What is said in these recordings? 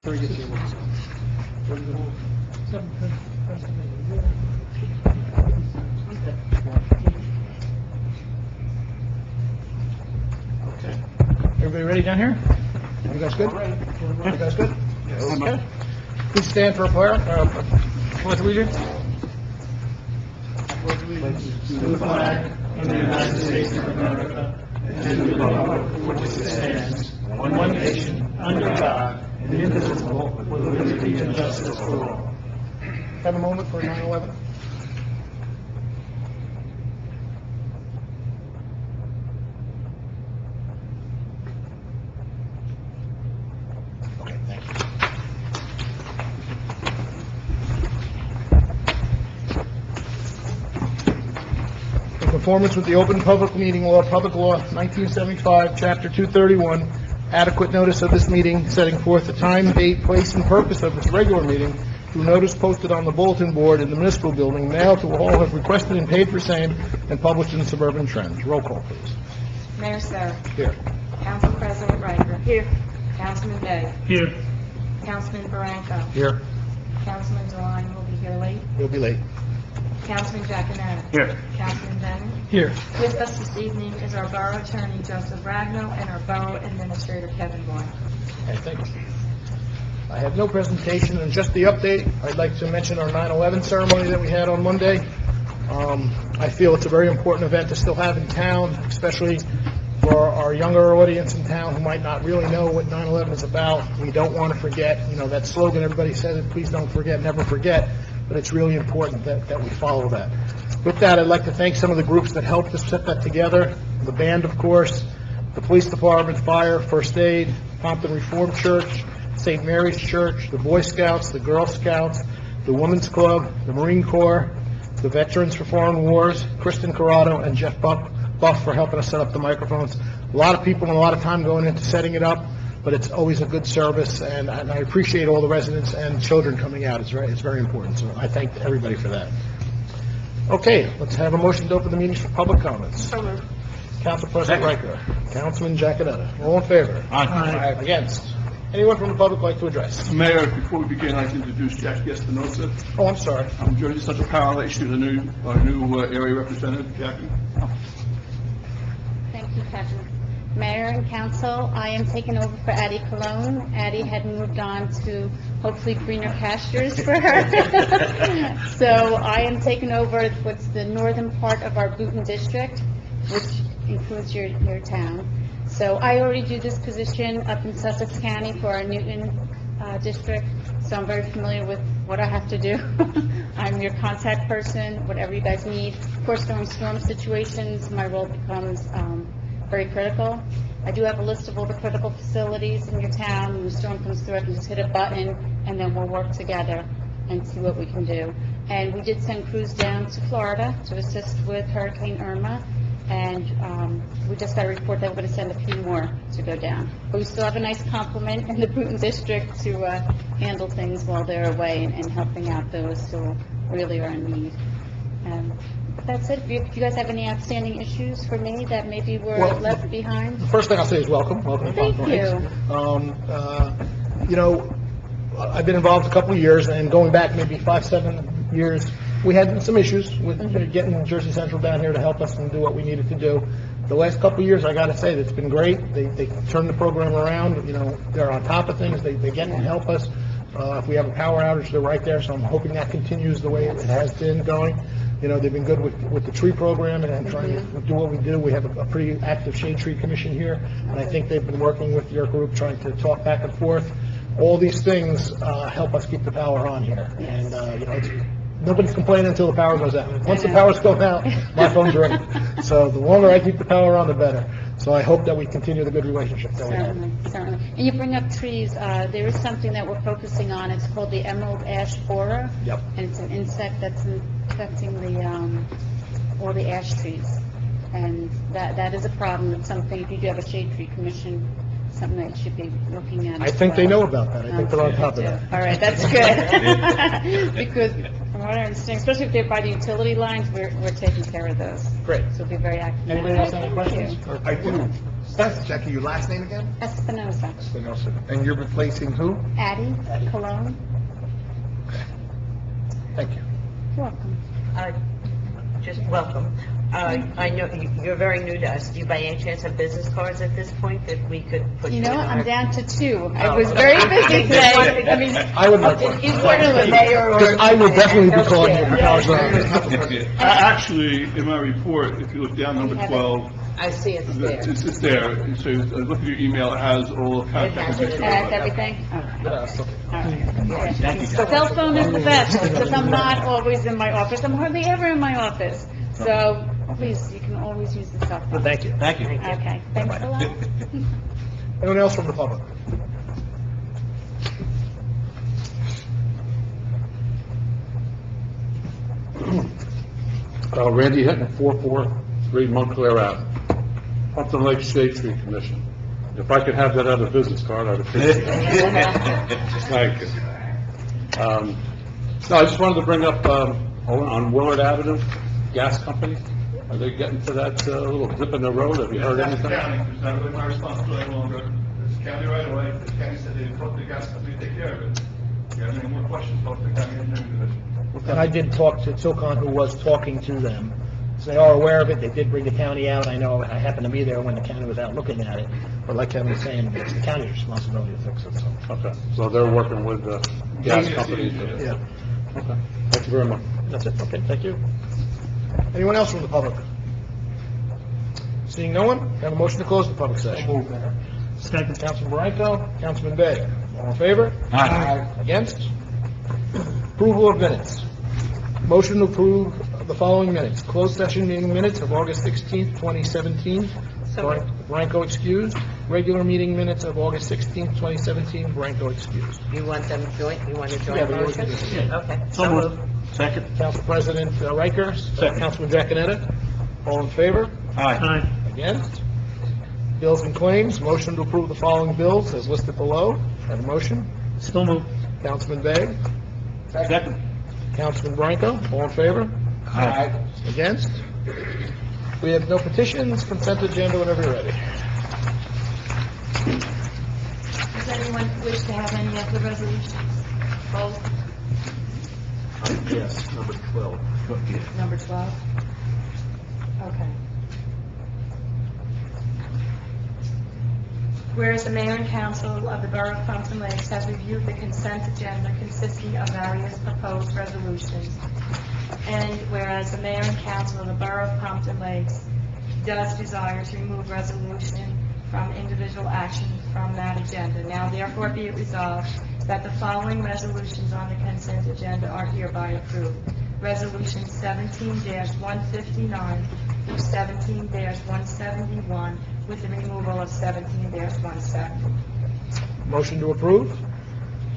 Very good. Okay. Everybody ready down here? You guys good? You guys good? Okay. Please stand for a prayer. Pledge allegiance. To the flag of the United States of America and to the republic for which it stands, one nation, under God, indivisible, with liberty and justice for all. Have a moment for 9/11. Okay, thank you. In conformance with the Open Public Meeting Law, Public Law 1975, Chapter 231, adequate notice of this meeting, setting forth the time, date, place, and purpose of this regular meeting through notice posted on the bulletin board in the municipal building, mailed to all who have requested and paid for same, and published in the Suburban Trends. Roll call, please. Mayor Sarah. Here. Council President Riker. Here. Councilman Day. Here. Councilman Barranco. Here. Councilman Delani will be here late. We'll be late. Councilman Giaconetti. Here. Councilman Bennett. Here. With us this evening is our Borough Attorney Joseph Ragno and our Borough Administrator Kevin Boyd. Okay, thank you. I have no presentation, and just the update. I'd like to mention our 9/11 ceremony that we had on Monday. I feel it's a very important event to still have in town, especially for our younger audience in town who might not really know what 9/11 is about. We don't want to forget, that slogan, everybody says it, please don't forget, never forget, but it's really important that we follow that. With that, I'd like to thank some of the groups that helped us put that together. The band, of course, the police department, fire, first aid, Pompton Reformed Church, St. Mary's Church, the Boy Scouts, the Girl Scouts, the Women's Club, the Marine Corps, the Veterans for Foreign Wars, Kristen Corrado, and Jeff Buff for helping us set up the microphones. A lot of people and a lot of time going into setting it up, but it's always a good service, and I appreciate all the residents and children coming out. It's very important, so I thank everybody for that. Okay, let's have a motion to open the meetings for public comments. So moved. Council President Riker, Councilman Giaconetti, all in favor? Aye. Against? Anyone from the public like to address? Mayor, before we begin, I'd like to introduce Jackie Espinosa. Oh, I'm sorry. I'm Jersey Central Power Line. She's our new area representative. Jackie. Thank you, Kevin. Mayor and council, I am taking over for Addie Cologne. Addie had moved on to hopefully greener pastures for her. So I am taking over what's the northern part of our Boonton district, which includes your town. So I already do this position up in Sussex County for our Newton district, so I'm very familiar with what I have to do. I'm your contact person, whatever you guys need. Of course, during storm situations, my role becomes very critical. I do have a list of all the critical facilities in your town. When the storm comes through, I can just hit a button, and then we'll work together and see what we can do. And we did send crews down to Florida to assist with Hurricane Irma, and we just got a report that we're going to send a few more to go down. But we still have a nice complement in the Boonton district to handle things while they're away and helping out those who really are in need. But that's it. If you guys have any outstanding issues for me that maybe were left behind? The first thing I'll say is welcome. Welcome to Thank Pompton Lakes. you. I've been involved a couple of years, and going back maybe 5-7 years, we had some issues with getting Jersey Central down here to help us and do what we needed to do. The last couple of years, I got to say, it's been great. They turned the program around. They're on top of things. They get and help us. If we have a power outage, they're right there, so I'm hoping that continues the way it has been going. They've been good with the tree program and trying to do what we do. We have a pretty active shade tree commission here, and I think they've been working with your group, trying to talk back and forth. All these things help us keep the power on here, and nobody's complaining until the power goes out. Once the power's going out, my phone's ringing. So the longer I keep the power on, the better. So I hope that we continue the good relationship that we have. Certainly. And you bring up trees. There is something that we're focusing on. It's called the emerald ash borer. Yep. And it's an insect that's infecting all the ash trees. And that is a problem. It's something, if you do have a shade tree commission, something that you should be looking at. I think they know about that. I think they're on top of that. All right, that's good. Because from what I understand, especially if they're by the utility lines, we're taking care of those. Great. So we'll be very active. Anybody else have any questions? I do. Jackie, your last name again? Espinoza. Espinosa. And you're replacing who? Addie Cologne. Thank you. You're welcome. Just welcome. I know you're very new to us. Do you by any chance have business cards at this point that we could put You you know, in I'm our... down to 2. I was very busy today. I mean, I would like one. Is one of the mayor or... Because I will definitely be calling you for college loan. Actually, in my report, if you look down number 12, I see it's there. it's there. It says, look at your email, it has all of contact has it. information. that's everything? Okay. Yes, okay. All right. Cell phone is the best, because I'm not always in my office. I'm hardly ever in my office. So, please, you can always use the cell phone. Thank you. Thank you. Okay, thanks a lot. Anyone else from the public? Randy Hinton, 443 Montclair Ave, Pompton Lakes Shade Tree Commission. If I could have that other business card, I'd appreciate it. Thank you. No, I just wanted to bring up, on Willard Avenue, gas company. Are they getting to that little dip in the road? Have you heard That's anything? the county. It's not really my responsibility any longer. It's the county right away. The county said they talked to the gas company to take care of it. If you have any more questions, talk to the county engineering division. And I did talk to Tilcon, who was talking to them. So they are aware of it. They did bring the county out. I know I happened to be there when the county was out looking at it. But like Kevin was saying, it's the county's responsibility to fix it, so. Okay, so they're working with the gas companies? Yeah, Okay, thank you very much. that's it. Okay, thank you. Anyone else from the public? Seeing no one, can I have a motion to close the public session. Second. Councilman Bronco, Councilman Bay. All in favor? Aye. Against? Approval of minutes. Motion to approve the following minutes. Closed session meeting minutes of August 16th, 2017. Bronco excused. Regular meeting minutes of August 16th, 2017. Bronco excused. You want them joint, you want a Yeah, joint we always motion? do this. Okay. So moved. Second. Council President Riker, Councilman Giaconetti. All in favor? Aye. Against? Bills and claims. Motion to approve the following bills as listed below. Have a motion? So moved. Councilman Bay. Second. Councilman Bronco, all in favor? Aye. Against? We have no petitions, consent agenda, whenever you're ready. Does anyone wish to have any of the resolutions? Both? Yes, number 12. Number 12? Okay. Whereas the mayor and council of the borough of Pompton Lakes has reviewed the consent agenda consisting of various proposed resolutions, and whereas the mayor and council of the borough of Pompton Lakes does desire to remove resolution from individual action from that agenda, now therefore be it resolved that the following resolutions on the consent agenda are hereby approved. Resolution 17-159 through 17-171, with the removal of 17-170. Motion to approve.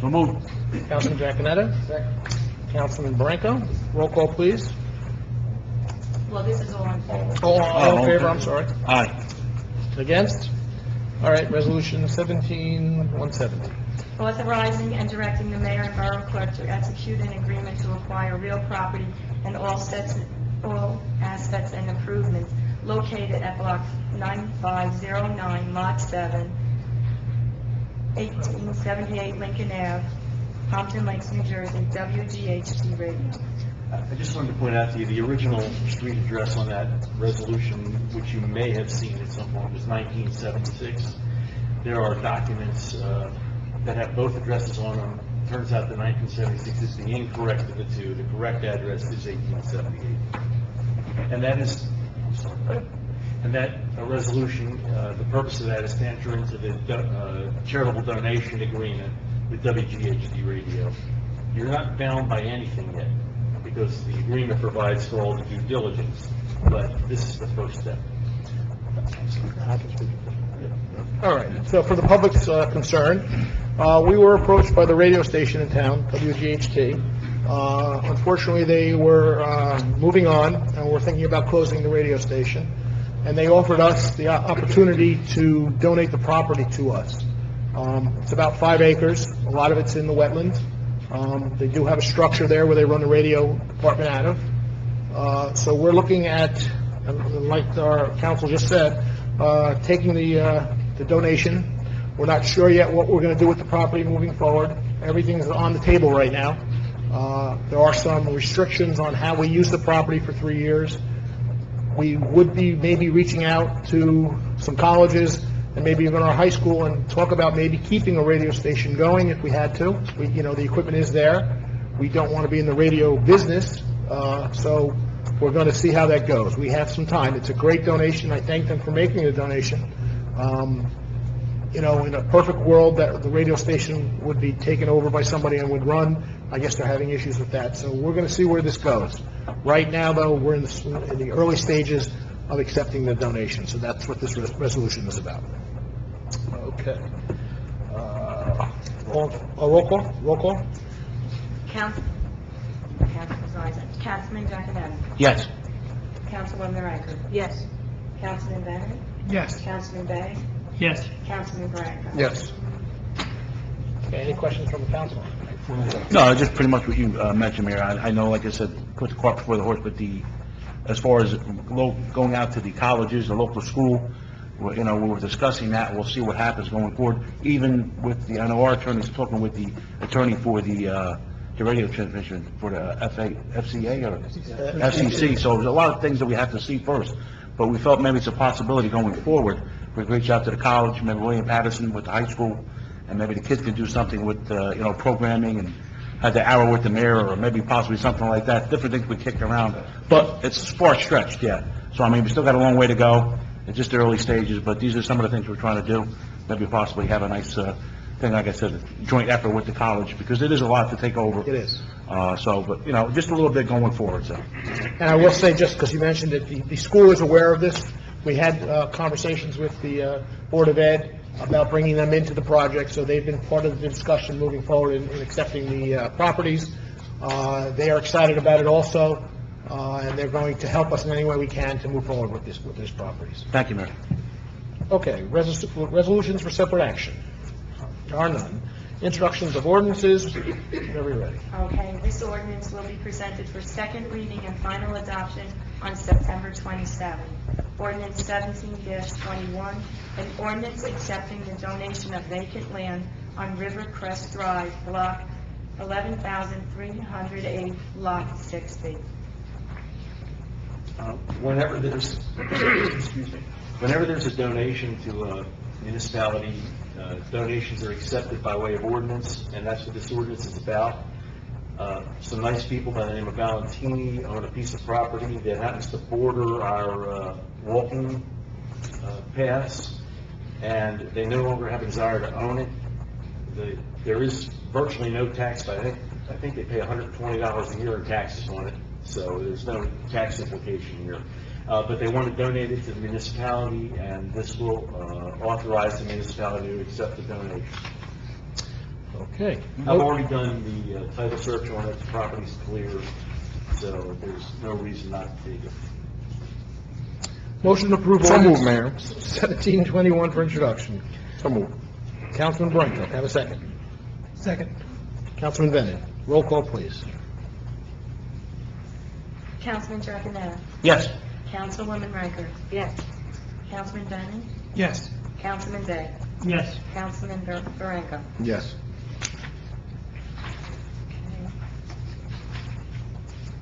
So moved. Councilman Giaconetti. Councilman Bronco. Roll call, please. Well, this is all in favor. All in favor, I'm sorry. Aye. Against? All right, resolution 17-170. Authorizing and directing the mayor and borough clerk to execute an agreement to acquire real property and all aspects and improvements located at block 9509, lot 7, 1878 Lincoln Ave, Pompton Lakes, New Jersey, WGHT radio. I just wanted to point out to you, the original street address on that resolution, which you may have seen at some point, was 1976. There are documents that have both addresses on them. Turns out that 1976 is the incorrect of the two. The correct address is 1878. And that is, and that resolution, the purpose of that is to enter into the charitable donation agreement with WGHD Radio. You're not bound by anything yet, because the agreement provides for all the due diligence, but this is the first step. All right, so for the public's concern, we were approached by the radio station in town, WGHT. Unfortunately, they were moving on, and we're thinking about closing the radio station. And they offered us the opportunity to donate the property to us. It's about 5 acres. A lot of it's in the wetlands. They do have a structure there where they run the radio department out of. So we're looking at, and like our council just said, taking the donation. We're not sure yet what we're going to do with the property moving forward. Everything's on the table right now. There are some restrictions on how we use the property for 3 years. We would be maybe reaching out to some colleges and maybe even our high school and talk about maybe keeping a radio station going if we had to. The equipment is there. We don't want to be in the radio business, so we're going to see how that goes. We have some time. It's a great donation. I thank them for making the donation. In a perfect world, that the radio station would be taken over by somebody and would run. I guess they're having issues with that. So we're going to see where this goes. Right now, though, we're in the early stages of accepting the donation. So that's what this resolution is about. Okay. Roll call? Councilman Giaconetti. Yes. Councilwoman Riker. Yes. Councilman Bennett. Yes. Councilman Bay. Yes. Councilman Branco. Yes. Okay, any questions from the council? No, just pretty much what you mentioned, Mayor. I know, like I said, put the cart before the horse, but as far as going out to the colleges, the local school, we were discussing that. We'll see what happens going forward. Even with I know our attorney's talking with the attorney for the radio transmission for the FCA or FCC. So there's a lot of things that we have to see first. But we felt maybe it's a possibility going forward. We reach out to the college, maybe William Patterson with the high school, and maybe the kids can do something with, programming and have the hour with the mayor, or maybe possibly something like that. Different things we kicked around, but it's far-stretched yet. So, we still got a long way to go. It's just the early stages, but these are some of the things we're trying to do. Maybe possibly have a nice thing, like I said, joint effort with the college, because it is a lot to take over. It is. But just a little bit going forward, so. And I will say, just because you mentioned it, the school is aware of this. We had conversations with the Board of Ed about bringing them into the project, so they've been part of the discussion moving forward in accepting the properties. They are excited about it also, and they're going to help us in any way we can to move forward with these properties. Thank you, Mayor. Okay, resolutions for separate action. There are none. Introductions of ordinances, whenever you're ready. Okay, this ordinance will be presented for second reading and final adoption on September 27. Ordinance 17-21, an ordinance accepting the donation of vacant land on River Crest Drive, block 11,308, lot 60. Whenever there's, whenever there's a donation to a municipality, donations are accepted by way of ordinance, and that's what this ordinance is about. Some nice people by the name of Valentini own a piece of property that happens to border our walking paths, and they no longer have a desire to own it. There is virtually no tax, but I think they pay $120 a year in taxes on it, so there's no tax implication here. But they want to donate it to the municipality, and this will authorize the municipality to accept the donation. Okay. I've already done the title search on it, the property's clear, so there's no reason not to take it. Motion to approve So ordinance moved, Mayor. 1721 for introduction. So moved. Councilman Branco, have a second. Second. Councilman Bennett, roll call, please. Councilman Giaconetti. Yes. Councilwoman Riker. Yes. Councilman Bennett. Yes. Councilman Bay. Yes. Councilman Branco. Yes.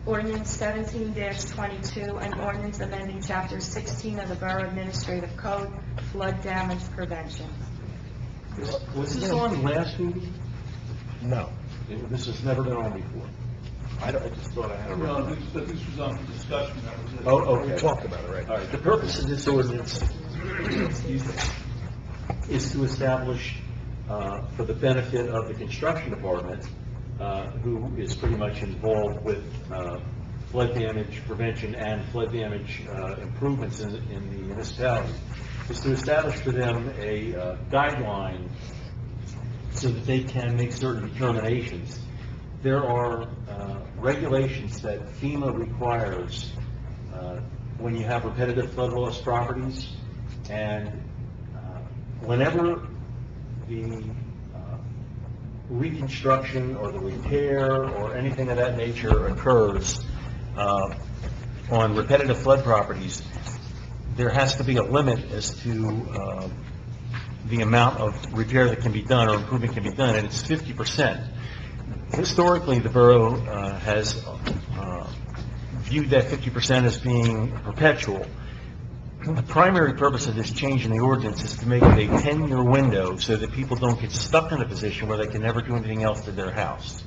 Ordinance 17-22, an ordinance amending Chapter 16 of the Borough Administrative Code, flood damage prevention. Was this on last meeting? No. This has never been on before. I just thought I had a... No, this was on the discussion, that was it. Oh, okay. We talked about it, right? All right, the purpose of this ordinance, excuse me, is to establish, for the benefit of the construction department, who is pretty much involved with flood damage prevention and flood damage improvements in the municipality, is to establish for them a guideline so that they can make certain determinations. There are regulations that FEMA requires when you have repetitive flood loss properties, and whenever the reconstruction or the repair or anything of that nature occurs on repetitive flood properties, there has to be a limit as to the amount of repair that can be done or improvement can be done, and it's 50%. Historically, the borough has viewed that 50% as being perpetual. The primary purpose of this change in the ordinance is to make it a 10-year window so that people don't get stuck in a position where they can never do anything else to their house.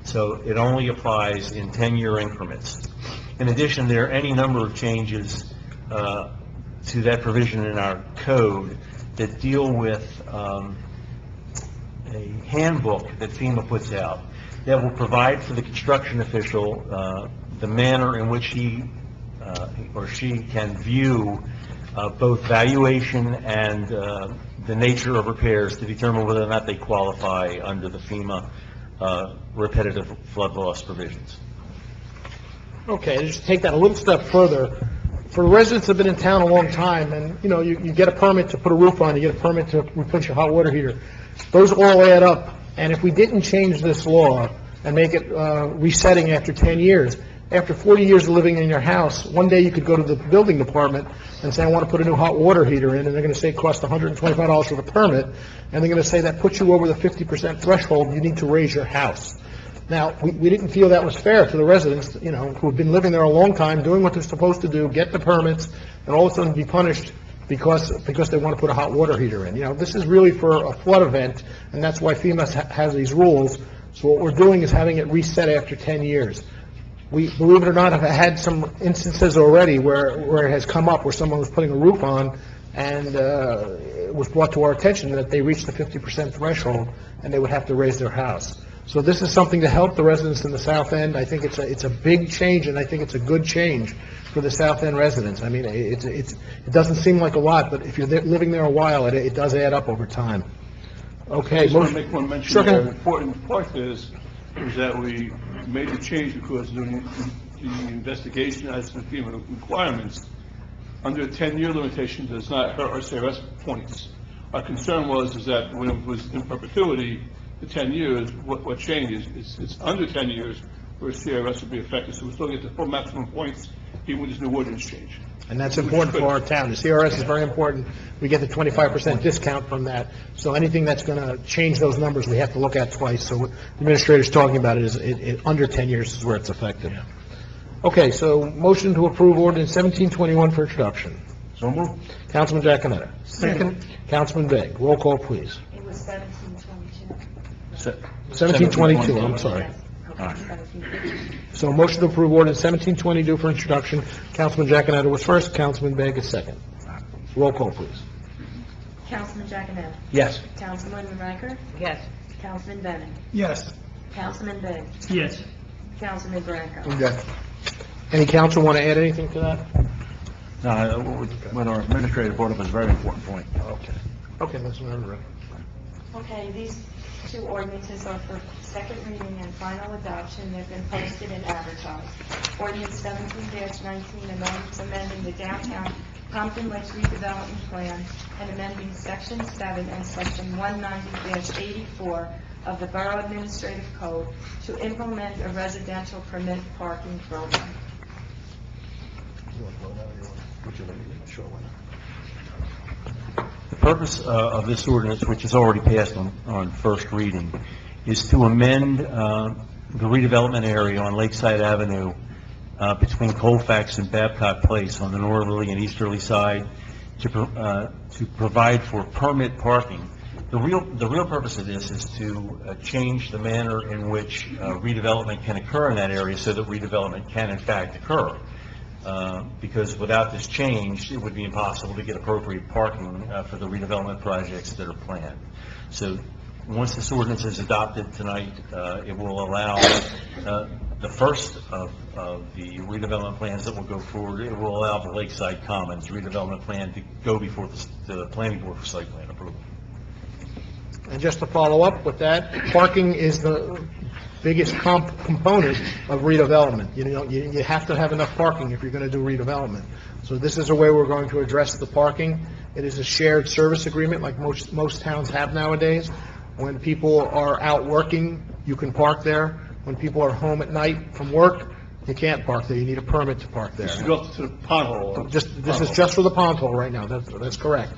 So it only applies in 10-year increments. In addition, there are any number of changes to that provision in our code that deal with a handbook that FEMA puts out that will provide for the construction official the manner in which he or she can view both valuation and the nature of repairs to determine whether or not they qualify under the FEMA repetitive flood loss provisions. Okay, just take that a little step further. For residents that have been in town a long time, and, you know, you get a permit to put a roof on, you get a permit to replace your hot water heater, those all add up. And if we didn't change this law and make it resetting after 10 years, after 40 years of living in your house, one day you could go to the building department and say, I want to put a new hot water heater in, and they're going to say it costs $125 for the permit, and they're going to say that puts you over the 50% threshold, you need to raise your house. Now, we didn't feel that was fair to the residents, you know, who have been living there a long time, doing what they're supposed to do, get the permits, and all of a sudden be punished because they want to put a hot water heater in. You know, this is really for a flood event, and that's why FEMA has these rules. So what we're doing is having it reset after 10 years. We, believe it or not, have had some instances already where it has come up where someone was putting a roof on, and it was brought to our attention that they reached the 50% threshold, and they would have to raise their house. So this is something to help the residents in the South End. I think it's a big change, and I think it's a good change for the South End residents. I mean, it doesn't seem like a lot, but if you're living there a while, it does add up over time. Okay. I just want to make one mention. Sure. The important part is that we made the change because during the investigation as to FEMA requirements, under a 10-year limitation does not hurt our CRS points. Our concern is that when it was in perpetuity, the 10 years, what changes is it's under 10 years where CRS will be affected. So we still get the full maximum points even with this new ordinance change. And that's important for our town. The CRS is very important. We get the 25% discount from that. So anything that's going to change those numbers, we have to look at twice. So what the administrator's talking about is under 10 years is where it's effective. Okay, so motion to approve ordinance 1721 for introduction. So moved. Councilman Giacometto. Second. Councilman Begg. Roll call, please. It was 1722. 1722, I'm sorry. Okay, 1722. So motion to approve ordinance 1722 for introduction. Councilman Giacometto was first, Councilman Begg is second. Roll call, please. Councilman Giacometto. Yes. Councilwoman Riker. Yes. Councilman Bennett. Yes. Councilman Begg. Yes. Councilman Branco. Okay. Any council want to add anything to that? No, what our administrator brought up is a very important point. Okay. Okay, that's what I'm ready. Okay, these two ordinances are for second reading and final adoption. They've been posted and advertised. Ordinance 17-19, amending the downtown Pompton Lakes redevelopment plan and amending Section 7 and Section 190-84 of the Borough Administrative Code to implement a residential permit parking program. The purpose of this ordinance, which is already passed on first reading, is to amend the redevelopment area on Lakeside Avenue between Colfax and Babcock Place on the northerly and easterly side to provide for permit parking. The real purpose of this is to change the manner in which redevelopment can occur in that area so that redevelopment can in fact occur. Because without this change, it would be impossible to get appropriate parking for the redevelopment projects that are planned. So once this ordinance is adopted tonight, it will allow the first of the redevelopment plans that will go forward. It will allow the Lakeside Commons redevelopment plan to go before the planning board for site plan approval. And just to follow up with that, parking is the biggest component of redevelopment. You know, you have to have enough parking if you're going to do redevelopment. So this is a way we're going to address the parking. It is a shared service agreement like most towns have nowadays. When people are out working, you can park there. When people are home at night from work, You can't park there, you need a permit to park there. This is go to the pothole. This is just for the pond hole right now, that's correct.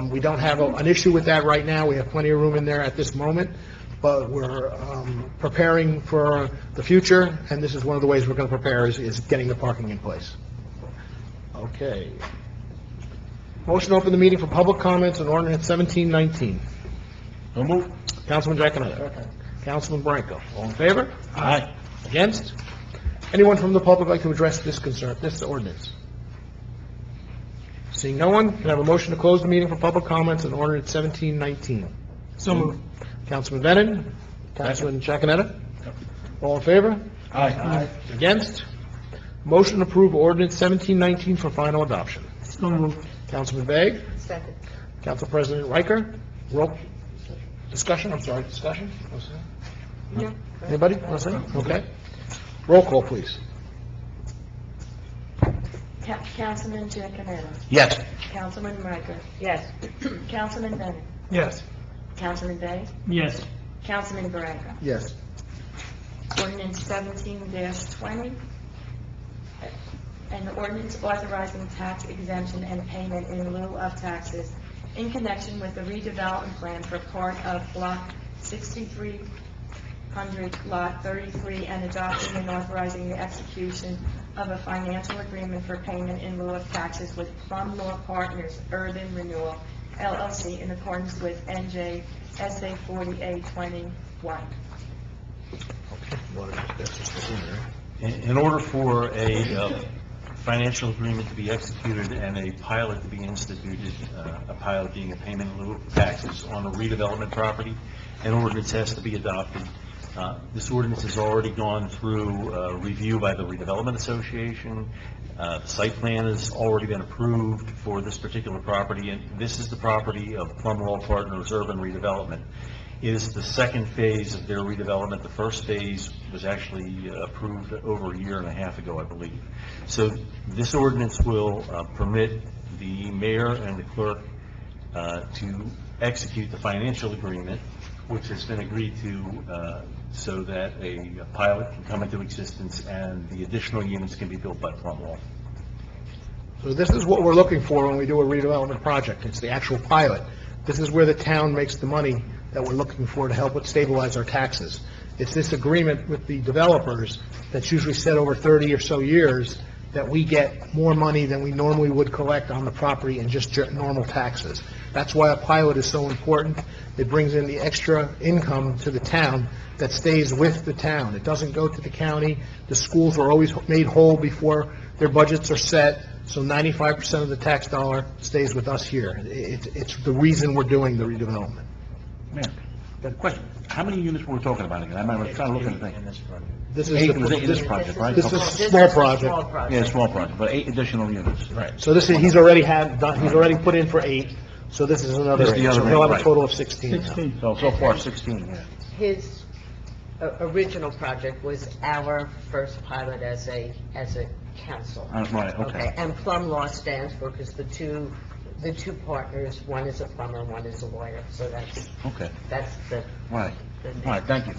We don't have an issue with that right now, we have plenty of room in there at this moment, but we're preparing for the future, and this is one of the ways we're going to prepare, is getting the parking in place. Okay. Motion to open the meeting for public comments on ordinance 1719. So move. Councilman Giaconetti. Councilman Branco. All in favor? Aye. Against? Anyone from the public like to address this ordinance? Seeing no one, can I have a motion to close the meeting for public comments on ordinance 1719? So moved. Councilman Bennett? Councilman Giaconetti? All in favor? Aye. Against? Motion to approve ordinance 1719 for final adoption. So moved. Councilman Begg? Second. Council President Riker? Discussion? No. Anybody want to say? Okay. Roll call, please. Councilman Giaconetti. Yes. Councilman Riker. Yes. Councilman Bennett. Yes. Councilman Bay. Yes. Councilman Branco. Yes. Ordinance 17-20. An ordinance authorizing tax exemption and payment in lieu of taxes in connection with the redevelopment plan for part of Block 6300, Lot 33, and adopting and authorizing the execution of a financial agreement for payment in lieu of taxes with Plum Law Partners Urban Renewal, LLC, in accordance with NJSA 4821. In order for a financial agreement to be executed and a pilot to be instituted, a pilot being a payment in lieu of taxes on a redevelopment property, an ordinance has to be adopted. This ordinance has already gone through review by the Redevelopment Association. The site plan has already been approved for this particular property, and this is the property of Plum Law Partners Urban Redevelopment. It is the second phase of their redevelopment. The first phase was actually approved over a year and a half ago, I believe. So this ordinance will permit the mayor and the clerk to execute the financial agreement, which has been agreed to, so that a pilot can come into existence and the additional units can be built by Plum Law. So this is what we're looking for when we do a redevelopment project. It's the actual pilot. This is where the town makes the money that we're looking for to help us stabilize our taxes. It's this agreement with the developers that's usually set over 30 or so years that we get more money than we normally would collect on the property in just normal taxes. That's why a pilot is so important. It brings in the extra income to the town that stays with the town. It doesn't go to the county. The schools are always made whole before their budgets are set, so 95% of the tax dollar stays with us here. It's the reason we're doing the redevelopment. Mayor, got a question. How many units were we talking about again? I was trying to look at the thing. This Eight is was in this project, right? This is Okay. a small project. Yeah, small project, but 8 additional units. Right. So this is, he's already put in for 8, so this is another This is 8. the other So he'll have a eight, total of 16 now. 16. So far 16, yeah. His original project was our first pilot as a council. Right, okay. And Plum Law stands for, because the two partners, one is a plumber, one is a lawyer, so that's Okay, the right. the name. All right, thank you.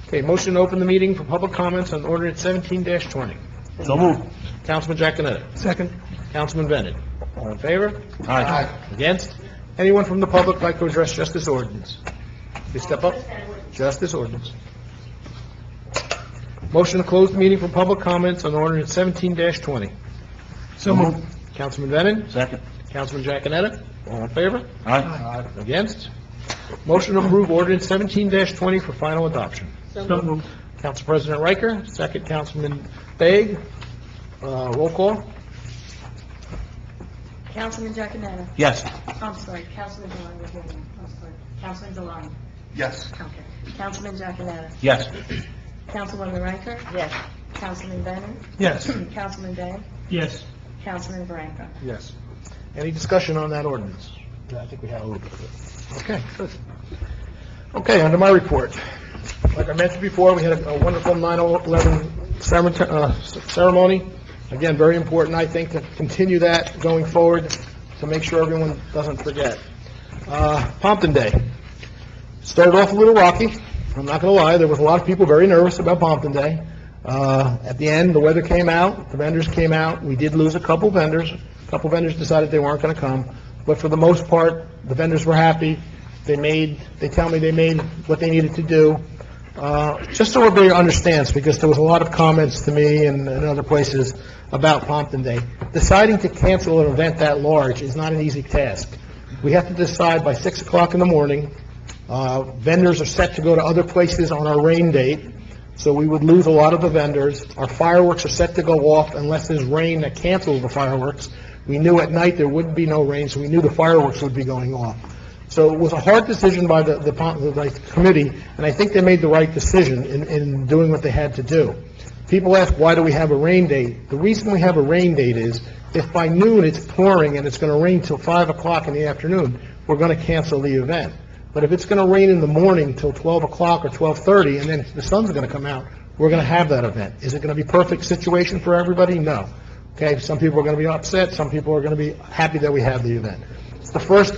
Okay, motion to open the meeting for public comments on ordinance 17-20. So moved. Councilman Giaconetti. Second. Councilman Bennett. All in favor? Aye. Against? Anyone from the public like to address just this ordinance? Please step up. Just this ordinance. Motion to close the meeting for public comments on ordinance 17-20. So moved. Councilman Bennett. Second. Councilman Giaconetti. All in favor? Aye. Against? Motion to approve ordinance 17-20 for final adoption. So moved. Council President Riker, second Councilman Begg. Roll call. Councilman Giaconetti. Yes. I'm sorry, Councilman Deline was your name. I'm sorry. Councilman Deline. Yes. Okay. Councilman Giaconetti. Yes. Councilwoman Riker. Yes. Councilman Bennett. Yes. Councilman Bay. Yes. Councilman Branco. Yes. Any discussion on that ordinance? I think we had a little bit of it. Okay, good. Okay, under my report. Like I mentioned before, we had a wonderful 9/11 ceremony. Again, very important, I think, to continue that going forward, to make sure everyone doesn't forget. Pompton Day. Started off a little rocky. I'm not going to lie, there was a lot of people very nervous about Pompton Day. At the end, the weather came out, the vendors came out, we did lose a couple vendors. A couple vendors decided they weren't going to come, but for the most part, the vendors were happy. They tell me they made what they needed to do. Just so everybody understands, because there was a lot of comments to me and other places about Pompton Day. Deciding to cancel an event that large is not an easy task. We have to decide by 6 o'clock in the morning. Vendors are set to go to other places on our rain date, so we would lose a lot of the vendors. Our fireworks are set to go off unless there's rain that cancels the fireworks. We knew at night there wouldn't be no rain, so we knew the fireworks would be going off. So it was a hard decision by the committee, and I think they made the right decision in doing what they had to do. People ask, why do we have a rain date? The reason we have a rain date is, if by noon it's pouring and it's going to rain till 5 o'clock in the afternoon, we're going to cancel the event. But if it's going to rain in the morning till 12 o'clock or 12:30, and then the sun's going to come out, we're going to have that event. Is it going to be a perfect situation for everybody? No. Okay, some people are going to be upset, some people are going to be happy that we have the event. It's the first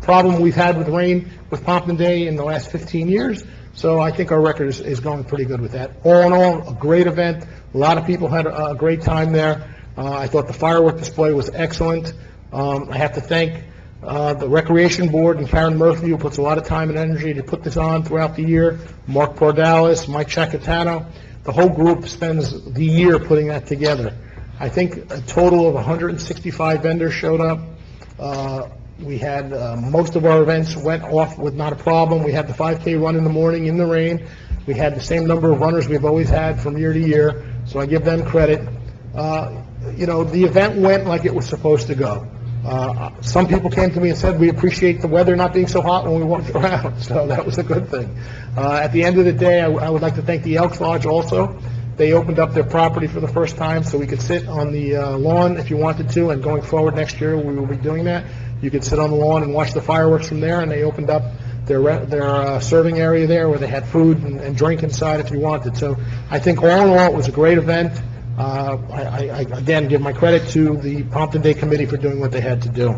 problem we've had with rain with Pompton Day in the last 15 years, so I think our record is going pretty good with that. All in all, a great event. A lot of people had a great time there. I thought the firework display was excellent. I have to thank the Recreation Board and Karen Murphy, who puts a lot of time and energy to put this on throughout the year. Mark Pordalis, Mike Chacatano. The whole group spends the year putting that together. I think a total of 165 vendors showed up. We had most of our events went off with not a problem. We had the 5K run in the morning in the rain. We had the same number of runners we've always had from year to year, so I give them credit. The event went like it was supposed to go. Some people came to me and said, we appreciate the weather not being so hot when we walked around, so that was a good thing. At the end of the day, I would like to thank the Elks Lodge also. They opened up their property for the first time, so we could sit on the lawn if you wanted to, and going forward next year, we will be doing that. You could sit on the lawn and watch the fireworks from there, and they opened up their serving area there where they had food and drink inside if you wanted. So I think all in all, it was a great event. I again give my credit to the Pompton Day Committee for doing what they had to do.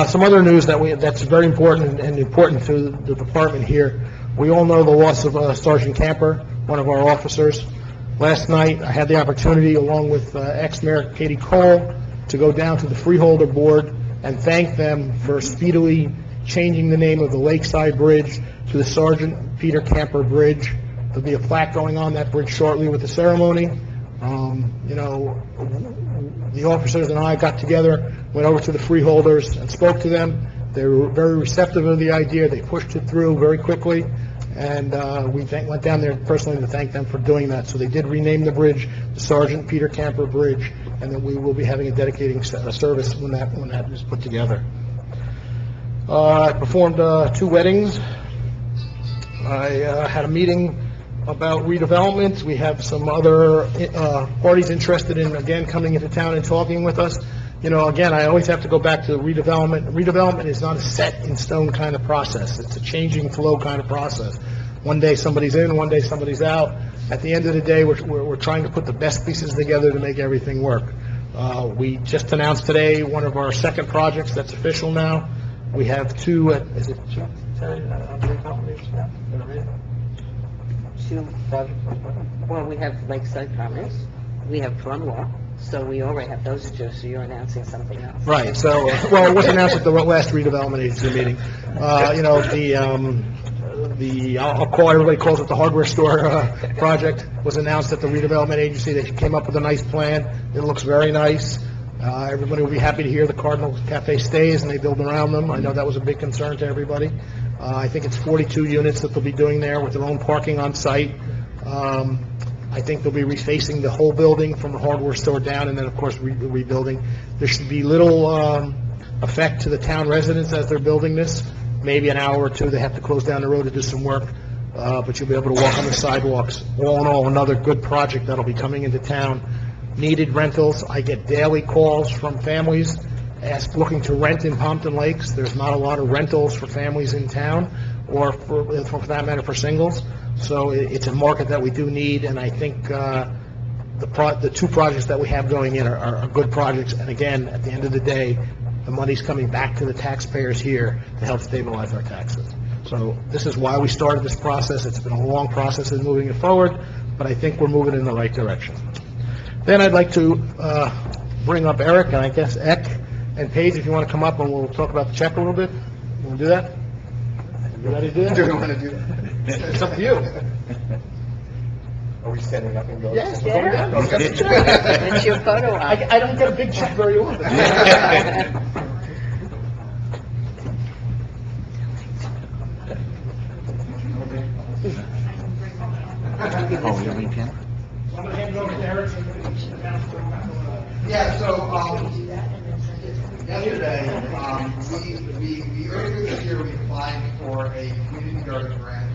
Some other news that's very important and important to the department here. We all know the loss of Sergeant Camper, one of our officers. Last night, I had the opportunity, along with ex-mayor Katie Cole, to go down to the Freeholder Board and thank them for speedily changing the name of the Lakeside Bridge to the Sergeant Peter Camper Bridge. There'll be a plaque going on that bridge shortly with the ceremony. The officers and I got together, went over to the freeholders and spoke to them. They were very receptive of the idea. They pushed it through very quickly, and we went down there personally to thank them for doing that. So they did rename the bridge the Sergeant Peter Camper Bridge, and then we will be having a dedicating service when that is put together. I performed 2 weddings. I had a meeting about redevelopment. We have some other parties interested in, again, coming into town and talking with us. Again, I always have to go back to redevelopment. Redevelopment is not a set-in-stone kind of process. It's a changing flow kind of process. One day somebody's in, one day somebody's out. At the end of the day, we're trying to put the best pieces together to make everything work. We just announced today one of our second projects that's official now. We have 2, is it 2? Two projects. Well, we have Lakeside Commons, we have Plum Walk, so we already have those 2, so you're announcing something else. Right, so, well, it was announced at the last redevelopment agency meeting. Everybody calls it the hardware store project, was announced at the redevelopment agency. They came up with a nice plan. It looks very nice. Everybody will be happy to hear the Cardinal Cafe stays and they build around them. I know that was a big concern to everybody. I think it's 42 units that they'll be doing there with their own parking on site. I think they'll be refacing the whole building from the hardware store down, and then, of course, rebuilding. There should be little effect to the town residents as they're building this. Maybe an hour or 2, they have to close down the road to do some work, but you'll be able to walk on the sidewalks. All in all, another good project that'll be coming into town. Needed rentals. I get daily calls from families looking to rent in Pompton Lakes. There's not a lot of rentals for families in town, or for that matter, for singles. So it's a market that we do need, and I think the 2 projects that we have going in are good projects. And again, at the end of the day, the money's coming back to the taxpayers here to help stabilize our taxes. So this is why we started this process. It's been a long process in moving it forward, but I think we're moving in the right direction. Then I'd like to bring up Eric, and I guess Eck and Paige, if you want to come up, and we'll talk about the check a little bit. You want to do that? You ready to do that? Do you want to do that? It's up to you. Are we standing up and going? Yes, Go down. yeah. Go get the check. It's your photo op. I don't get a big check very often. Oh, you mean Ken? I'm going to hand it over to Eric. Yeah, so, yesterday, we earlier this year, we applied for a community garden grant,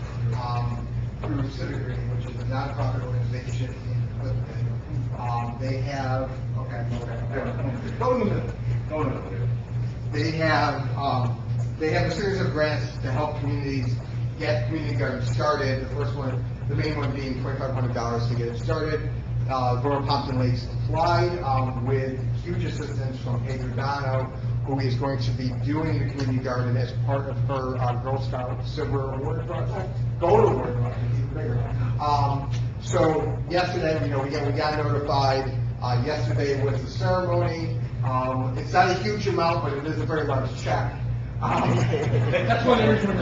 through Civic Green, which is a nonprofit organization in Clifton. They have, go in the middle. They have a series of grants to help communities get community gardens started. The first one, the main one being $2,500 to get it started. Borough of Pompton Lakes applied, with huge assistance from Pedro Dono, who is going to be doing the community garden as part of her Girl Scout Silver Award project, Gold Award project, even bigger. So yesterday, we got notified. Yesterday was the ceremony. It's not a huge amount, but it is a very large check. That's one of the reasons.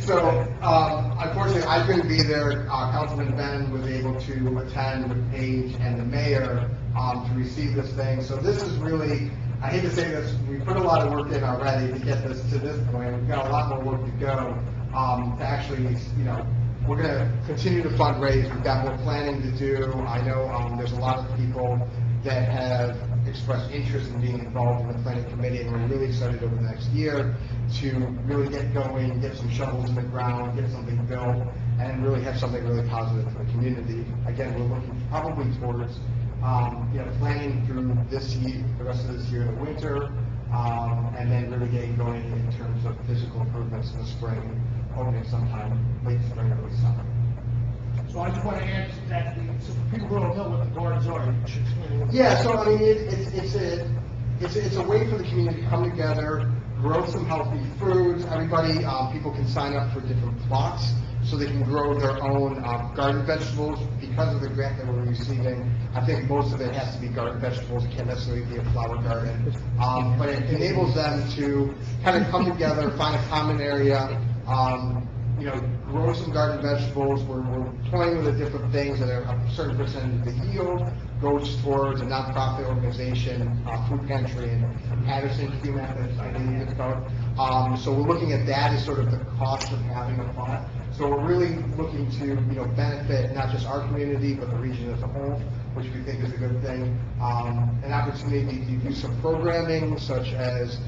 So, unfortunately, I couldn't be there. Councilman Ben was able to attend with Paige and the mayor, to receive this thing. So this is really, I hate to say this, we put a lot of work in already to get this to this point. We've got a lot more work to go, to actually, we're gonna continue to fundraise. We've got more planning to do. I know, there's a lot of people that have expressed interest in being involved in the planning committee, and we're really excited over the next year to really get going, get some shovels in the ground, get something built, and really have something really positive for the community. Again, we're looking probably towards, planning through this year, the rest of this year, the winter, and then really getting going in terms of physical improvements in the spring, hoping sometime late spring, early summer. So I just want to add that, so people who don't know what the gardens are, you should explain what. Yeah, so I mean, it's a way for the community to come together, grow some healthy foods. Everybody, people can sign up for different plots, so they can grow their own garden vegetables. Because of the grant that we're receiving, I think most of it has to be garden vegetables. It can't necessarily be a flower garden. But it enables them to kind of come together, find a common area, grow some garden vegetables. We're toying with the different things that a certain percentage of the yield goes towards a nonprofit organization, food pantry in Patterson, QMAP, I believe it's called. So we're looking at that as sort of the cost of having a plot. So we're really looking to, benefit not just our community, but the region as a whole, which we think is a good thing. An opportunity to do some programming, such as,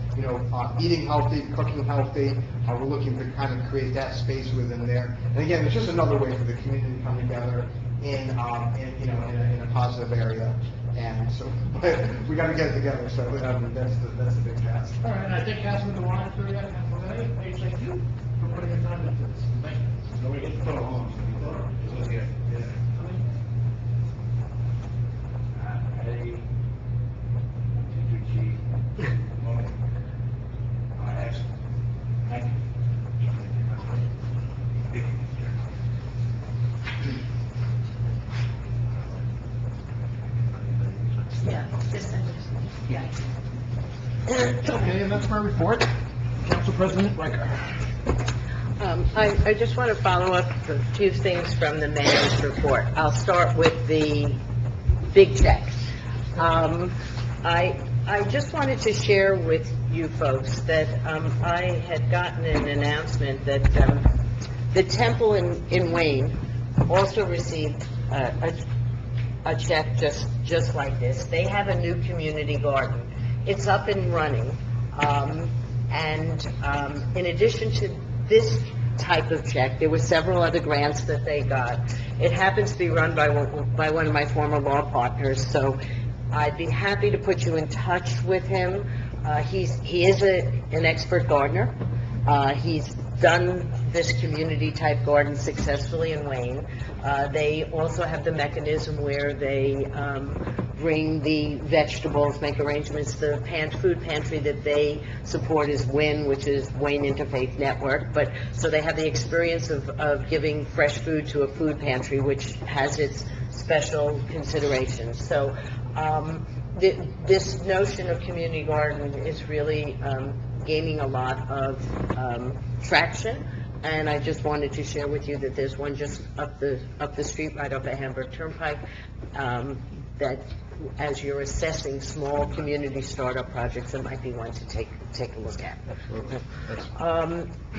eating healthy, cooking healthy. We're looking to kind of create that space within there. And again, it's just another way for the community to come together in a positive area. And so, but we got to get it together. So that's the big task. All right, and I think Councilman DeWine, for that, Councilman, Paige, thank you for putting the time into this. Thank you. So we get the photo on. Yeah. Okay, and that's my report. Council President Riker. I just want to follow up a few things from the mayor's report. I'll start with the big check. I just wanted to share with you folks that I had gotten an announcement that the temple in Wayne also received a check just like this. They have a new community garden. It's up and running, and in addition to this type of check, there were several other grants that they got. It happens to be run by one of my former law partners, so I'd be happy to put you in touch with him. He is an expert gardener. He's done this community type garden successfully in Wayne. They also have the mechanism where they bring the vegetables, make arrangements. The food pantry that they support is WIN, which is Wayne Interfaith Network, but, so they have the experience of giving fresh food to a food pantry, which has its special considerations. So, this notion of community garden is really gaining a lot of traction, and I just wanted to share with you that there's one just up the street, right off the Hamburg Turnpike, that as you're assessing small community startup projects, it might be one to take a look at.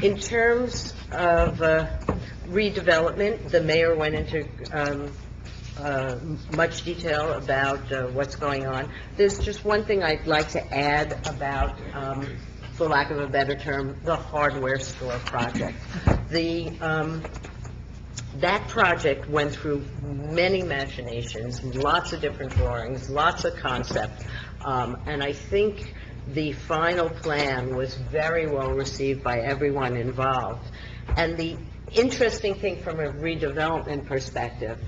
In terms of redevelopment, the mayor went into much detail about what's going on. There's just one thing I'd like to add about, for lack of a better term, the hardware store project. That project went through many machinations, lots of different drawings, lots of concepts, and I think the final plan was very well received by everyone involved. And the interesting thing from a redevelopment perspective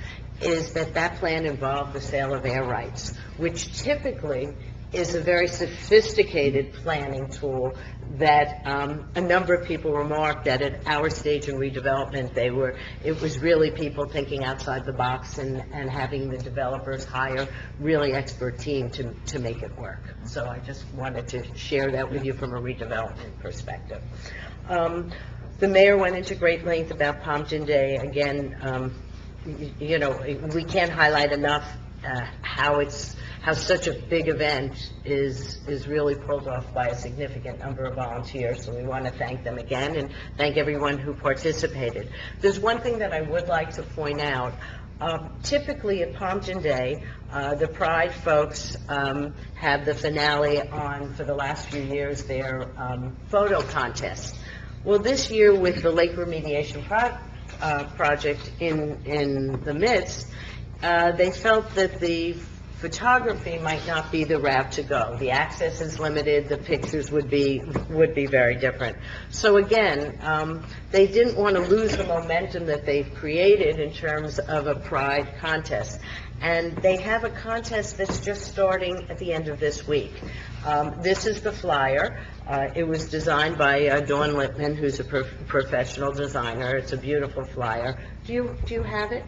is that plan involved the sale of air rights, which typically is a very sophisticated planning tool that a number of people remarked that at our stage in redevelopment, it was really people thinking outside the box and having the developers hire really expert team to make it work. So I just wanted to share that with you from a redevelopment perspective. The mayor went into great length about Pompton Day. Again, you know, we can't highlight enough how such a big event is really pulled off by a significant number of volunteers. So we want to thank them again and thank everyone who participated. There's one thing that I would like to point out. Typically at Pompton Day, the Pride folks have the finale on, for the last few years, their photo contest. Well, this year with the lake remediation project in the midst, they felt that the photography might not be the route to go. The access is limited, the pictures would be very different. So again, they didn't want to lose the momentum that they've created in terms of a Pride contest. And they have a contest that's just starting at the end of this week. This is the flyer. It was designed by Dawn Lippman, who's a professional designer. It's a beautiful flyer. Do you have it?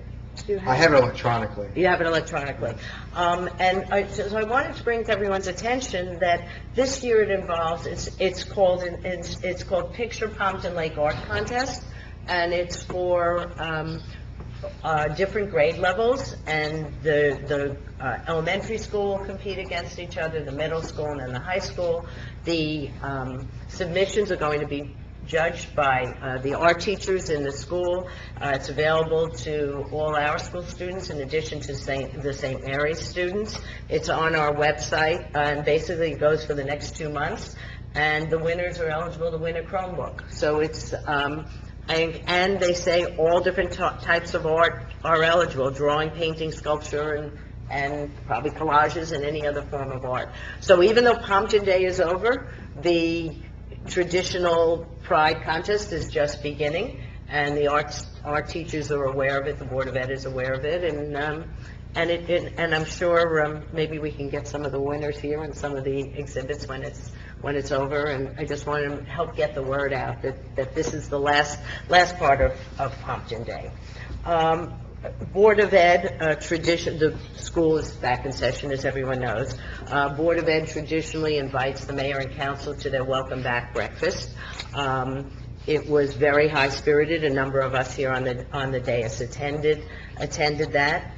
I have it electronically. You have it electronically. So I wanted to bring to everyone's attention that this year it involves, it's called Picture Pompton Lake Art Contest, and it's for different grade levels, and the elementary school will compete against each other, the middle school, and then the high school. The submissions are going to be judged by the art teachers in the school. It's available to all our school students in addition to the St. Mary's students. It's on our website, and basically it goes for the next 2 months, and the winners are eligible to win a Chromebook. So it's, and they say all different types of art are eligible: drawing, painting, sculpture, and probably collages and any other form of art. So even though Pompton Day is over, the traditional Pride contest is just beginning, and the art teachers are aware of it. The Board of Ed is aware of it, and I'm sure maybe we can get some of the winners here and some of the exhibits when it's over. And I just want to help get the word out that this is the last part of Pompton Day. Board of Ed, the school is back in session, as everyone knows. Board of Ed traditionally invites the mayor and council to their welcome back breakfast. It was very high-spirited. A number of us here on the dais attended that.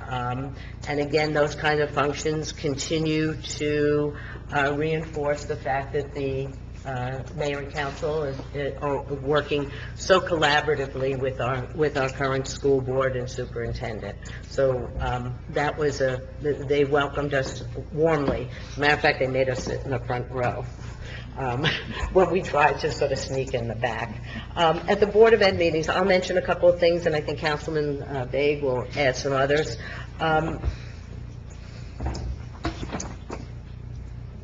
And again, those kind of functions continue to reinforce the fact that the mayor and council are working so collaboratively with our current school board and superintendent. So that was they welcomed us warmly. As a matter of fact, they made us sit in the front row when we tried to sort of sneak in the back. At the Board of Ed meetings, I'll mention a couple of things, and I think Councilman Baig will add some others.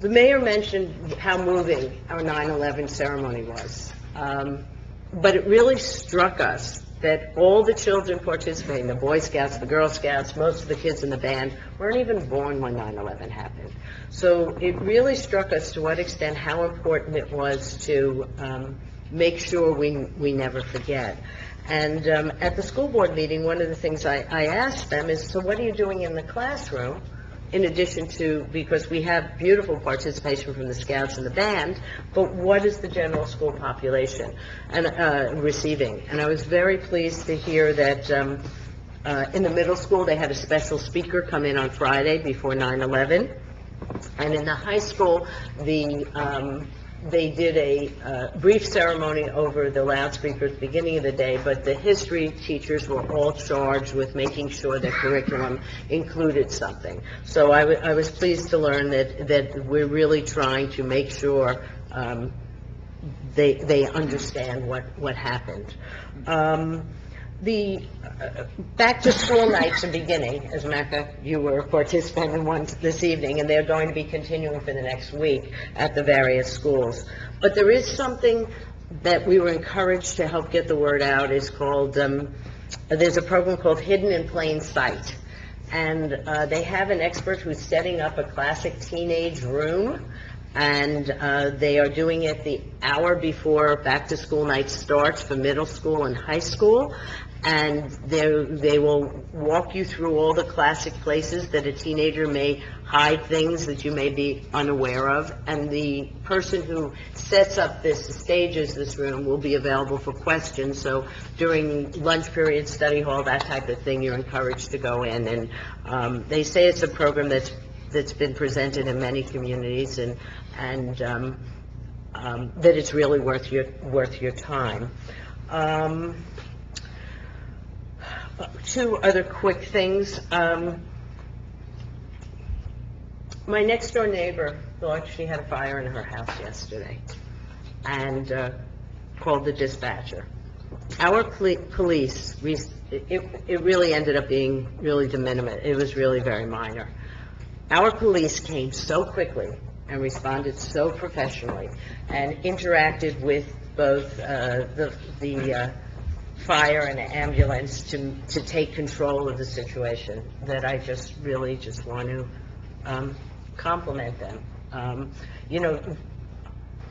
The mayor mentioned how moving our 9/11 ceremony was, but it really struck us that all the children participating, the Boy Scouts, the Girl Scouts, most of the kids in the band, weren't even born when 9/11 happened. So it really struck us to what extent how important it was to make sure we never forget. And at the school board meeting, one of the things I asked them is, so what are you doing in the classroom, in addition to, because we have beautiful participation from the Scouts and the band, but what is the general school population and receiving? And I was very pleased to hear that in the middle school, they had a special speaker come in on Friday before 9/11. And in the high school, they did a brief ceremony over the loudspeaker at the beginning of the day, but the history teachers were all charged with making sure their curriculum included something. So I was pleased to learn that we're really trying to make sure they understand what happened. The back-to-school nights are beginning. As a matter of fact, you were a participant in one this evening, and they're going to be continuing for the next week at the various schools. But there is something that we were encouraged to help get the word out. Is called, there's a program called Hidden in Plain Sight. And they have an expert who's setting up a classic teenage room, and they are doing it the hour before back-to-school night starts for middle school and high school. And they will walk you through all the classic places that a teenager may hide things that you may be unaware of. And the person who sets up stages this room will be available for questions. So during lunch period, study hall, that type of thing, you're encouraged to go in. And they say it's a program that's been presented in many communities, and that it's really worth your time. Two other quick things. My next door neighbor thought she had a fire in her house yesterday and called the dispatcher. Our police, it really ended up being really de minimis. It was really very minor. Our police came so quickly and responded so professionally and interacted with both the fire and the ambulance to take control of the situation that I just want to compliment them. You know,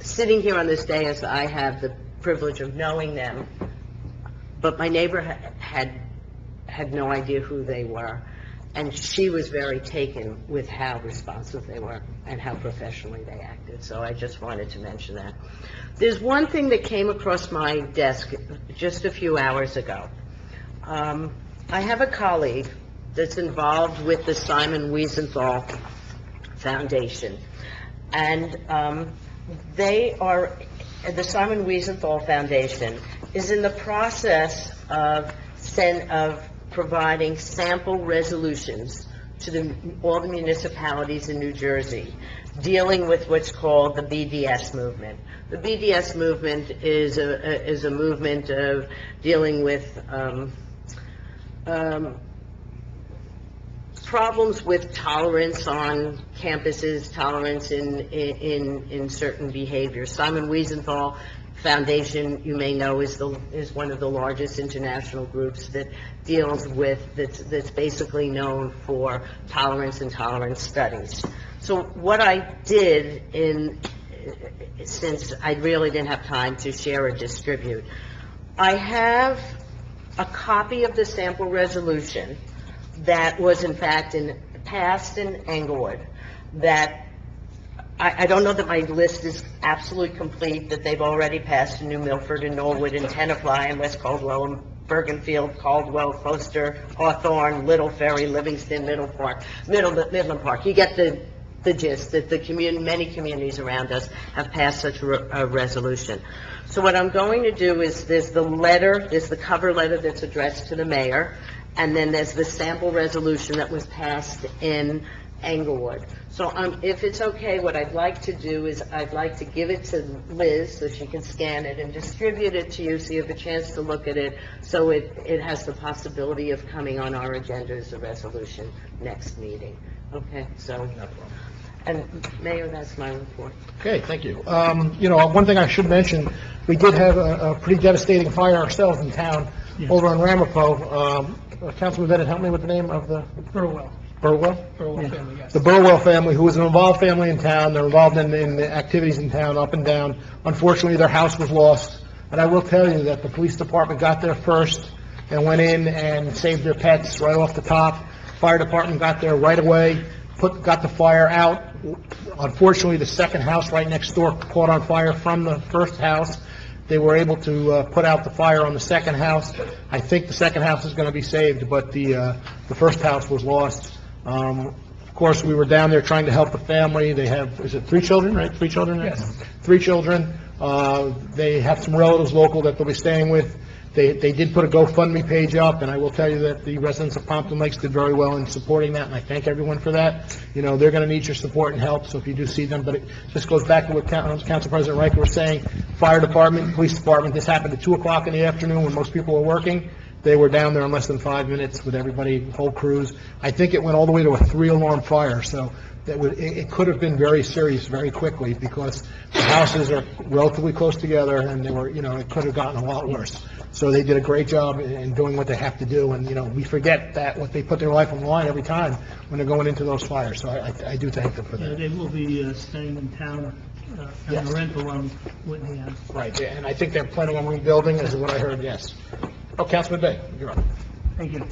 sitting here on this day, as I have the privilege of knowing them, but my neighbor had no idea who they were, and she was very taken with how responsive they were and how professionally they acted. So I just wanted to mention that. There's one thing that came across my desk just a few hours ago. I have a colleague that's involved with the Simon Wiesenthal Foundation, and the Simon Wiesenthal Foundation is in the process of providing sample resolutions to all the municipalities in New Jersey, dealing with what's called the BDS movement. The BDS movement is a movement of dealing with problems with tolerance on campuses, tolerance in certain behaviors. Simon Wiesenthal Foundation, you may know, is one of the largest international groups that deals with, that's basically known for tolerance and tolerance studies. So what I did, since I really didn't have time to share or distribute, I have a copy of the sample resolution that was in fact passed in Englewood. That I don't know that my list is absolutely complete, that they've already passed in New Milford and Norwood and Tenafly and West Caldwell and Bergenfield, Caldwell, Colster, Hawthorne, Little Ferry, Livingston, Midland Park. You get the gist, that many communities around us have passed such a resolution. So what I'm going to do is, there's the cover letter that's addressed to the mayor, and then there's the sample resolution that was passed in Englewood. So if it's okay, what I'd like to do is I'd like to give it to Liz so she can scan it and distribute it to you so you have a chance to look at it, so it has the possibility of coming on our agenda as a resolution next meeting. Okay, so, and Mayor, that's my report. Okay, thank you. You know, one thing I should mention, we did have a pretty devastating fire ourselves in town over in Ramapo. Councilman Bennett, help me with the name of the... Burwell. Burwell? Burwell family, yes. The Burwell family, who is an involved family in town. They're involved in the activities in town, up and down. Unfortunately, their house was lost. And I will tell you that the police department got there first and went in and saved their pets right off the top. Fire department got there right away, got the fire out. Unfortunately, the second house right next door caught on fire from the first house. They were able to put out the fire on the second house. I think the second house is going to be saved, but the first house was lost. Of course, we were down there trying to help the family. They have, is it 3 children, right? 3 children? Yes. 3 children. They have some relatives local that they'll be staying with. They did put a GoFundMe page up, and I will tell you that the residents of Pompton Lakes did very well in supporting that, and I thank everyone for that. You know, they're going to need your support and help, so if you do see them, but it just goes back to what Council President Riker was saying. Fire department, police department, this happened at 2 o'clock in the afternoon when most people were working. They were down there in less than 5 minutes with everybody, whole crews. I think it went all the way to a 3-alarm fire, so it could have been very serious very quickly, because the houses are relatively close together, and they were, you know, it could have gotten a lot worse. So they did a great job in doing what they have to do, and, you know, we forget that what they put their life on the line every time when they're going into those fires, so I do thank them for Yeah, that. they will be staying in town, in Yes. a rental on Whitney Ave. Right, and I think they're planning on rebuilding, is what I heard, yes. Oh, Councilman Bay, you're up. Thank you.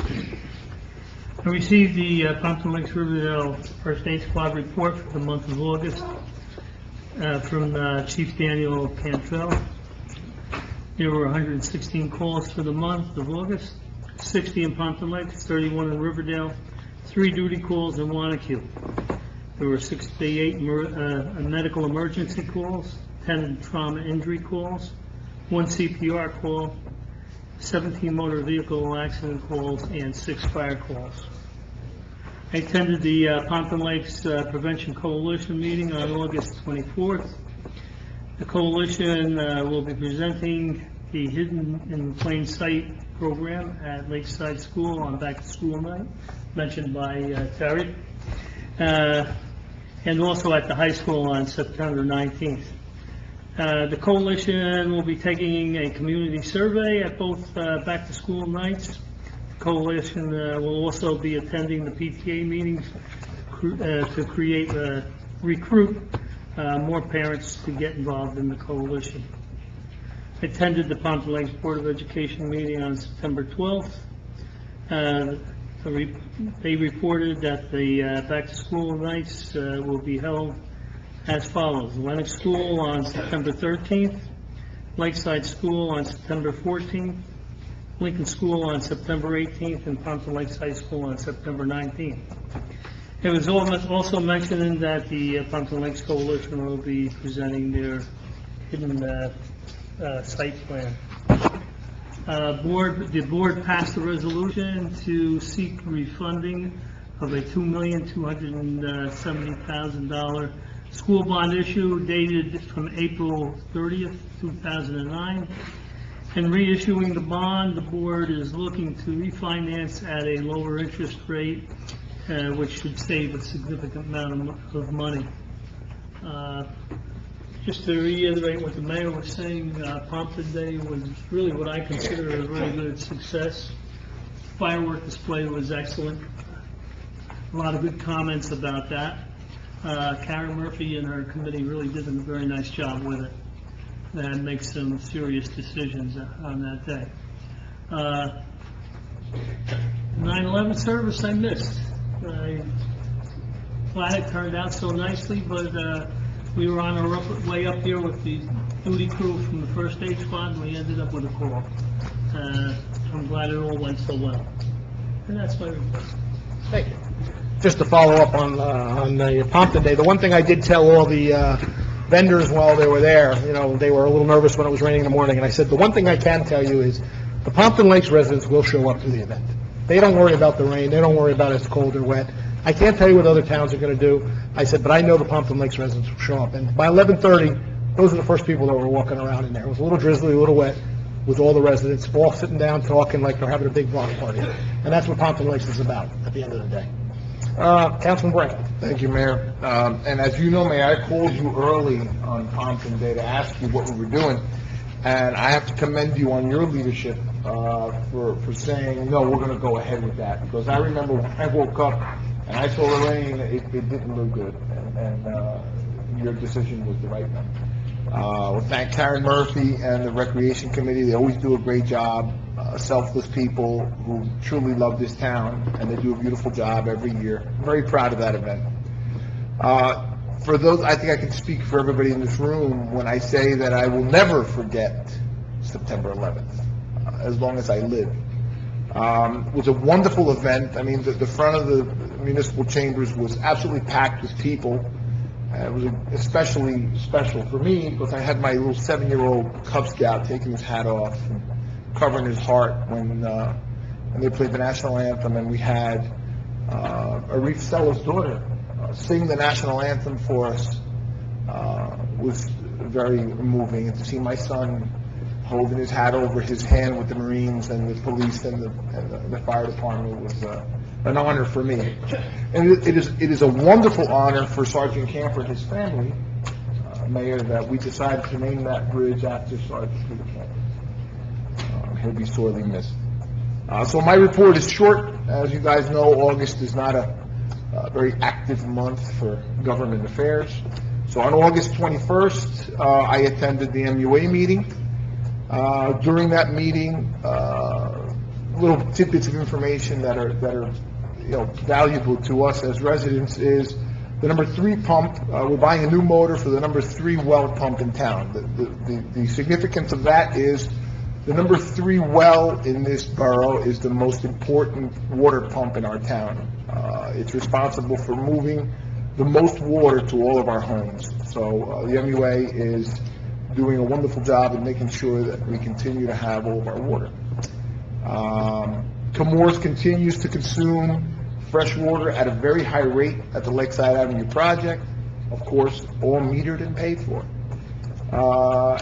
I received the Pompton Lakes Riverdale First Aid Squad report for the month of August from Chief Daniel Cantrell. There were 116 calls for the month of August, 60 in Pompton Lakes, 31 in Riverdale, 3 duty calls in Wanacue. There were 68 medical emergency calls, 10 trauma injury calls, 1 CPR call, 17 motor vehicle accident calls, and 6 fire calls. I attended the Pompton Lakes Prevention Coalition meeting on August 24th. The coalition will be presenting the Hidden in Plain Sight program at Lakeside School on Back to School Night, mentioned by Terry, and also at the high school on September 19th. The coalition will be taking a community survey at both Back to School nights. The coalition will also be attending the PTA meetings to recruit more parents to get involved in the coalition. I attended the Pompton Lakes Board of Education meeting on September 12th. They reported that the back-to-school nights will be held as follows: Lennox School on September 13th, Lakeside School on September 14th, Lincoln School on September 18th, and Pompton Lakes High School on September 19th. It was also mentioned that the Pompton Lakes Coalition will be presenting their hidden site plan. The board passed a resolution to seek refunding of a $2,270,000 school bond issue dated from April 30th, 2009. In reissuing the bond, the board is looking to refinance at a lower interest rate, which should save a significant amount of money. Just to reiterate what the mayor was saying, Pompton Day was really what I consider a very good success. Firework display was excellent. A lot of good comments about that. Karen Murphy and her committee really did a very nice job with it and make some serious decisions on that day. 9/11 service I missed. I'm glad it turned out so nicely, but we were on our way up here with the duty crew from the first aid squad, and we ended up with a call. I'm glad it all went so well. And that's my report. Thank you. Just to follow up on the Pompton Day, the one thing I did tell all the vendors while they were there, you know, they were a little nervous when it was raining in the morning, and I said, the one thing I can tell you is the Pompton Lakes residents will show up to the event. They don't worry about the rain. They don't worry about it's cold or wet. I can't tell you what other towns are going to do. I said, but I know the Pompton Lakes residents will show up. And by 11:30, those are the first people that were walking around in there. It was a little drizzly, a little wet, with all the residents all sitting down talking like they're having a big block party. And that's what Pompton Lakes is about at the end of the day. Councilman Brandt. Thank you, Mayor. And as you know, Mayor, I called you early on Pompton Day to ask you what we were doing, and I have to commend you on your leadership for saying, no, we're gonna go ahead with that, because I remember when I woke up and I saw the rain, it didn't look good, and your decision was the right one. We'll thank Karen Murphy and the Recreation Committee. They always do a great job, selfless people who truly love this town, and they do a beautiful job every year. I'm very proud of that event. For those, I think I can speak for everybody in this room when I say that I will never forget September 11th, as long as I live. It was a wonderful event. I mean, the front of the municipal chambers was absolutely packed with people. It was especially special for me because I had my little 7-year-old Cub Scout taking his hat off and covering his heart when they played the national anthem, and we had Arif Stella's daughter sing the national anthem for us. Was very moving, and to see my son holding his hat over his hand with the Marines and the police and the fire department was an honor for me. And it is a wonderful honor for Sergeant Camper and his family, Mayor, that we decided to name that bridge after Sergeant Peter Camper. He'll be sorely missed. So my report is short. As you guys know, August is not a very active month for government affairs. So on August 21st, I attended the MUA meeting. During that meeting, little tidbits of information that are valuable to us as residents is the number 3 pump. We're buying a new motor for the number 3 well pump in town. The significance of that is the number 3 well in this borough is the most important water pump in our town. It's responsible for moving the most water to all of our homes. So the MUA is doing a wonderful job in making sure that we continue to have all of our water. Chemours continues to consume fresh water at a very high rate at the Lakeside Avenue project, of course, all metered and paid for.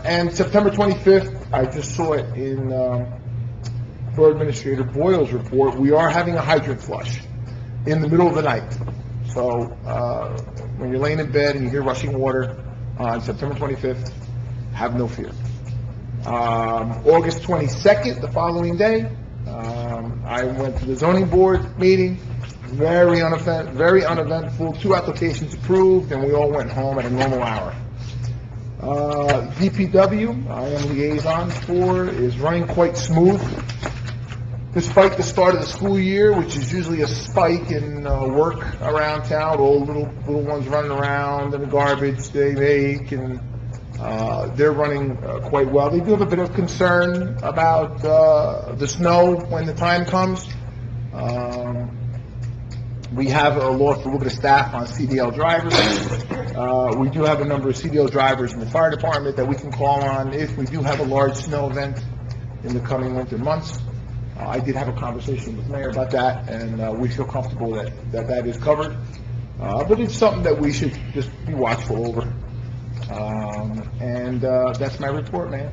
And September 25th, I just saw it in Borough Administrator Boyle's report, we are having a hydrant flush in the middle of the night. So when you're laying in bed and you hear rushing water on September 25th, have no fear. August 22nd, the following day, I went to the zoning board meeting, very uneventful, 2 applications approved, and we all went home at a normal hour. DPW, I am liaison for, is running quite smooth. Despite the start of the school year, which is usually a spike in work around town, all little ones running around and the garbage they make, and they're running quite well. They do have a bit of concern about the snow when the time comes. We have lost a little bit of staff on CDL drivers. We do have a number of CDL drivers in the fire department that we can call on if we do have a large snow event in the coming winter months. I did have a conversation with the mayor about that, and we feel comfortable that is covered. But it's something that we should just be watchful over. And that's my report, man.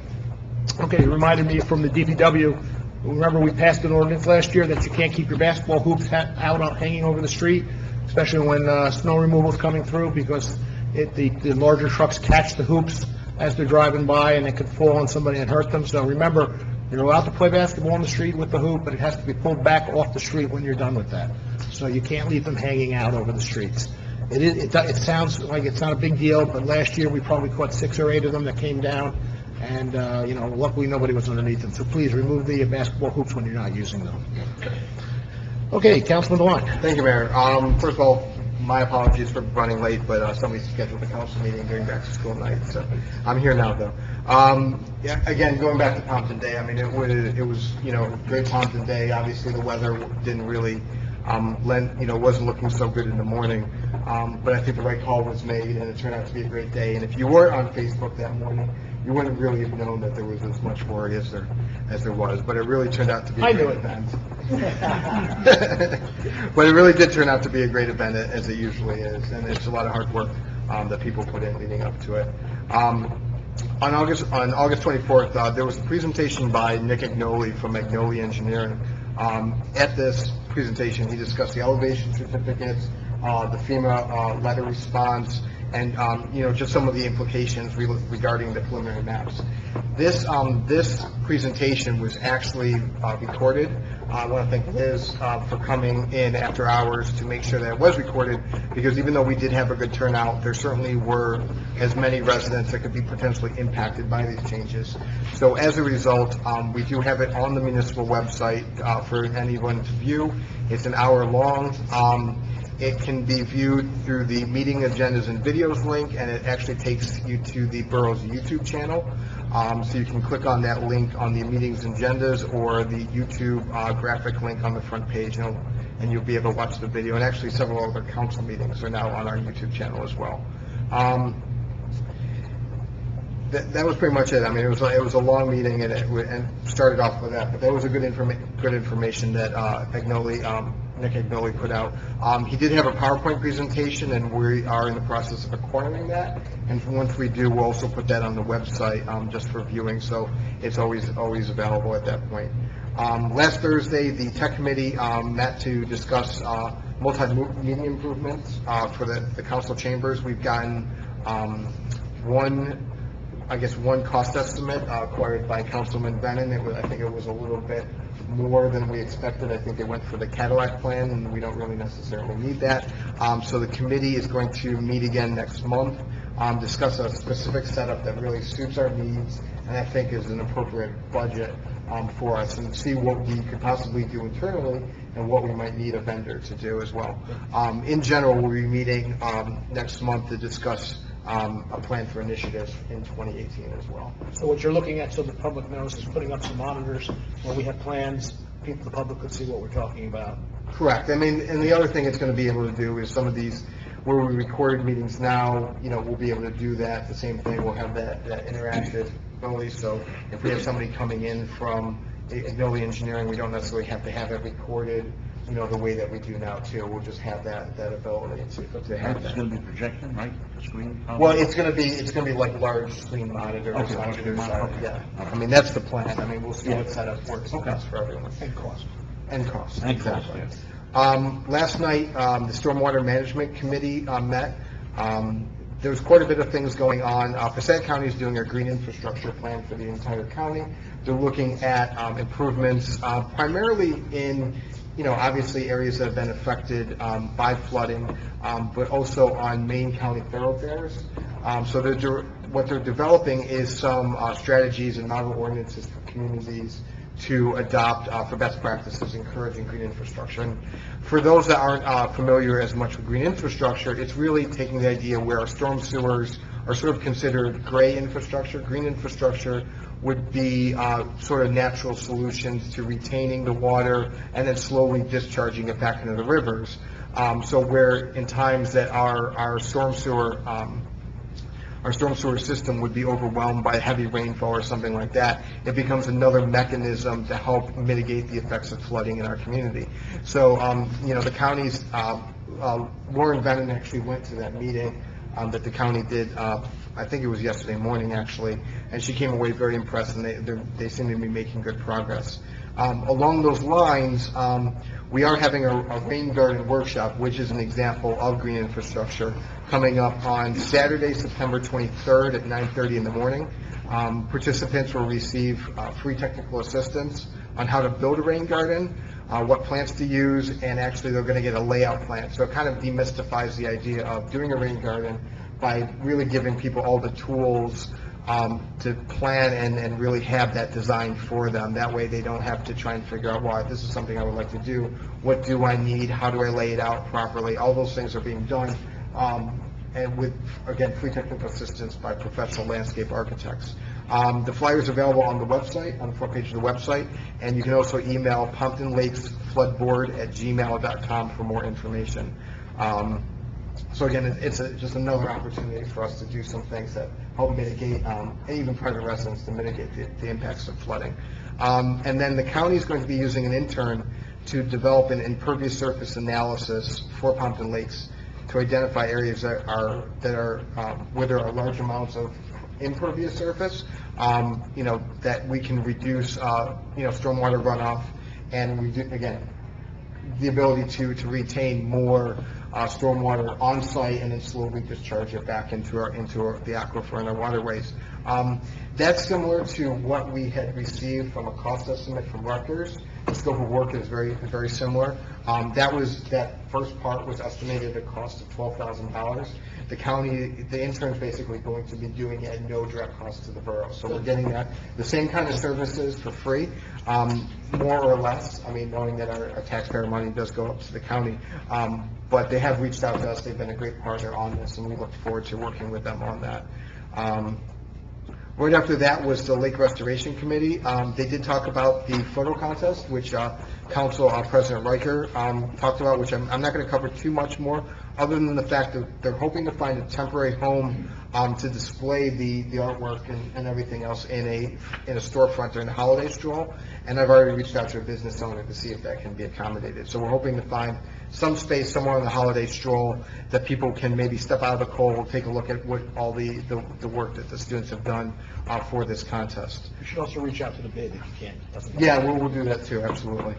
Okay, you reminded me from the DPW, remember we passed an ordinance last year that you can't keep your basketball hoops out hanging over the street, especially when snow removal is coming through, because the larger trucks catch the hoops as they're driving by, and it could fall on somebody and hurt them. So remember, you're allowed to play basketball on the street with the hoop, but it has to be pulled back off the street when you're done with that. So you can't leave them hanging out over the streets. It sounds like it's not a big deal, but last year we probably caught 6 or 8 of them that came down, and luckily nobody was underneath them. So please remove the basketball hoops when you're not using them. Okay, Councilman DeLine. Thank you, Mayor. First of all, my apologies for running late, but somebody scheduled a council meeting during back to school night, so I'm here now, though. Yeah, again, going back to Pompton Day, I mean, it was a great Pompton Day. Obviously, the weather didn't really wasn't looking so good in the morning, but I think the right call was made, and it turned out to be a great day. And if you weren't on Facebook that morning, you wouldn't really have known that there was as much worry as there was. But it really turned out to be a great event. But it really did turn out to be a great event, as it usually is, and it's a lot of hard work that people put in leading up to it. On August 24th, there was a presentation by Nick Agnoli from Agnoli Engineering. At this presentation, he discussed the elevation certificates, the FEMA letter response, and, just some of the implications regarding the preliminary maps. This presentation was actually recorded. I want to thank Liz for coming in after hours to make sure that it was recorded, because even though we did have a good turnout, there certainly were as many residents that could be potentially impacted by these changes. So as a result, we do have it on the municipal website for anyone to view. It's an hour long. It can be viewed through the meeting agendas and videos link, and it actually takes you to the borough's YouTube channel. So you can click on that link on the meetings agendas or the YouTube graphic link on the front page, and you'll be able to watch the video. And actually, several other council meetings are now on our YouTube channel as well. That was pretty much it. I mean, it was a long meeting, and started off with that. But that was a good information that Nick Agnoli put out. He did have a PowerPoint presentation, and we are in the process of acquiring that. And once we do, we'll also put that on the website just for viewing, so it's always available at that point. Last Thursday, the Tech Committee met to discuss multimedia improvements for the council chambers. We've gotten one cost estimate acquired by Councilman Brennan. I think it was a little bit more than we expected. I think they went for the Cadillac plan, and we don't really necessarily need that. So the committee is going to meet again next month, discuss a specific setup that really suits our needs, and I think is an appropriate budget for us, and see what we could possibly do internally and what we might need a vendor to do as well. In general, we'll be meeting next month to discuss a plan for initiatives in 2018 as well. So what you're looking at, so the public knows, is putting up some monitors where we have plans, the public could see what we're talking about. Correct. I mean, and the other thing it's going to be able to do is some of these, where we record meetings now, we'll be able to do that. The same thing, we'll have that interactive ability. So if we have somebody coming in from Agnoli Engineering, we don't necessarily have to have it recorded, the way that we do now too. We'll just have that ability to have It's that. going to be projection, right? The screen? Well, it's going to be like large screen monitors. Okay, on large screen either monitor, side. okay. Yeah. I mean, that's the plan. I mean, we'll see what setup works best for everyone. And cost. And cost. And cost, Exactly. yes. Last night, the Stormwater Management Committee met. There was quite a bit of things going on. Passaic County is doing a green infrastructure plan for the entire county. They're looking at improvements primarily in, obviously areas that have been affected by flooding, but also on main county thoroughfares. So what they're developing is some strategies and model ordinances for communities to adopt for best practices, encouraging green infrastructure. And for those that aren't familiar as much with green infrastructure, it's really taking the idea where our storm sewers are sort of considered gray infrastructure. Green infrastructure would be sort of natural solutions to retaining the water and then slowly discharging it back into the rivers. So where in times that our storm sewer system would be overwhelmed by heavy rainfall or something like that, it becomes another mechanism to help mitigate the effects of flooding in our community. So, the county's, Lauren Brennan actually went to that meeting that the county did, I think it was yesterday morning actually, and she came away very impressed, and they seem to be making good progress. Along those lines, we are having a rain garden workshop, which is an example of green infrastructure, coming up on Saturday, September 23rd at 9:30 in the morning. Participants will receive free technical assistance on how to build a rain garden, what plants to use, and actually they're going to get a layout plan. So it kind of demystifies the idea of doing a rain garden by really giving people all the tools to plan and really have that designed for them. That way they don't have to try and figure out, well, this is something I would like to do. What do I need? How do I lay it out properly? All those things are being done. And with, again, free technical assistance by professional landscape architects. The flyers are available on the website, on the front page of the website, and you can also email pomptonlakesfloodboard@gmail.com for more information. So again, it's just another opportunity for us to do some things that help mitigate, and even private residents to mitigate the impacts of flooding. And then the county is going to be using an intern to develop an impervious surface analysis for Pompton Lakes to identify areas that are where there are large amounts of impervious surface, that we can reduce, stormwater runoff, and again, the ability to retain more stormwater on site and then slowly discharge it back into the aquifer and our waterways. That's similar to what we had received from a cost estimate from Rutgers. The scope of work is very similar. That first part was estimated at a cost of $12,000. The county, the intern's basically going to be doing it at no direct cost to the borough. So we're getting the same kind of services for free, more or less. I mean, knowing that our taxpayer money does go up to the county. But they have reached out to us. They've been a great partner on this, and we look forward to working with them on that. Right after that was the Lake Restoration Committee. They did talk about the photo contest, which Council President Riker talked about, which I'm not going to cover too much more, other than the fact that they're hoping to find a temporary home to display the artwork and everything else in a storefront during the holiday stroll. And I've already reached out to a business owner to see if that can be accommodated. So we're hoping to find some space somewhere on the holiday stroll that people can maybe step out of the cold, take a look at what all the work that the students have done for this contest. You should also reach out to the bid if you can. Yeah, we'll do that too, absolutely.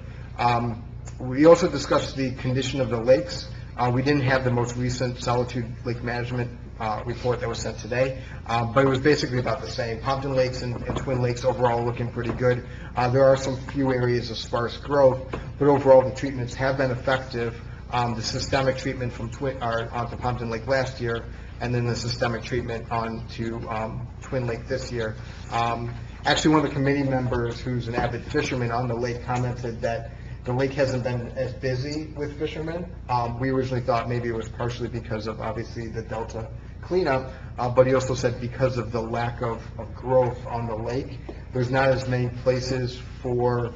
We also discussed the condition of the lakes. We didn't have the most recent Solitude Lake Management report that was sent today, but it was basically about the same. Pompton Lakes and Twin Lakes overall looking pretty good. There are some few areas of sparse growth, but overall the treatments have been effective. The systemic treatment from onto Pompton Lake last year, and then the systemic treatment onto Twin Lake this year. Actually, one of the committee members, who's an avid fisherman on the lake, commented that the lake hasn't been as busy with fishermen. We originally thought maybe it was partially because of, obviously, the Delta cleanup, but he also said because of the lack of growth on the lake, there's not as many places for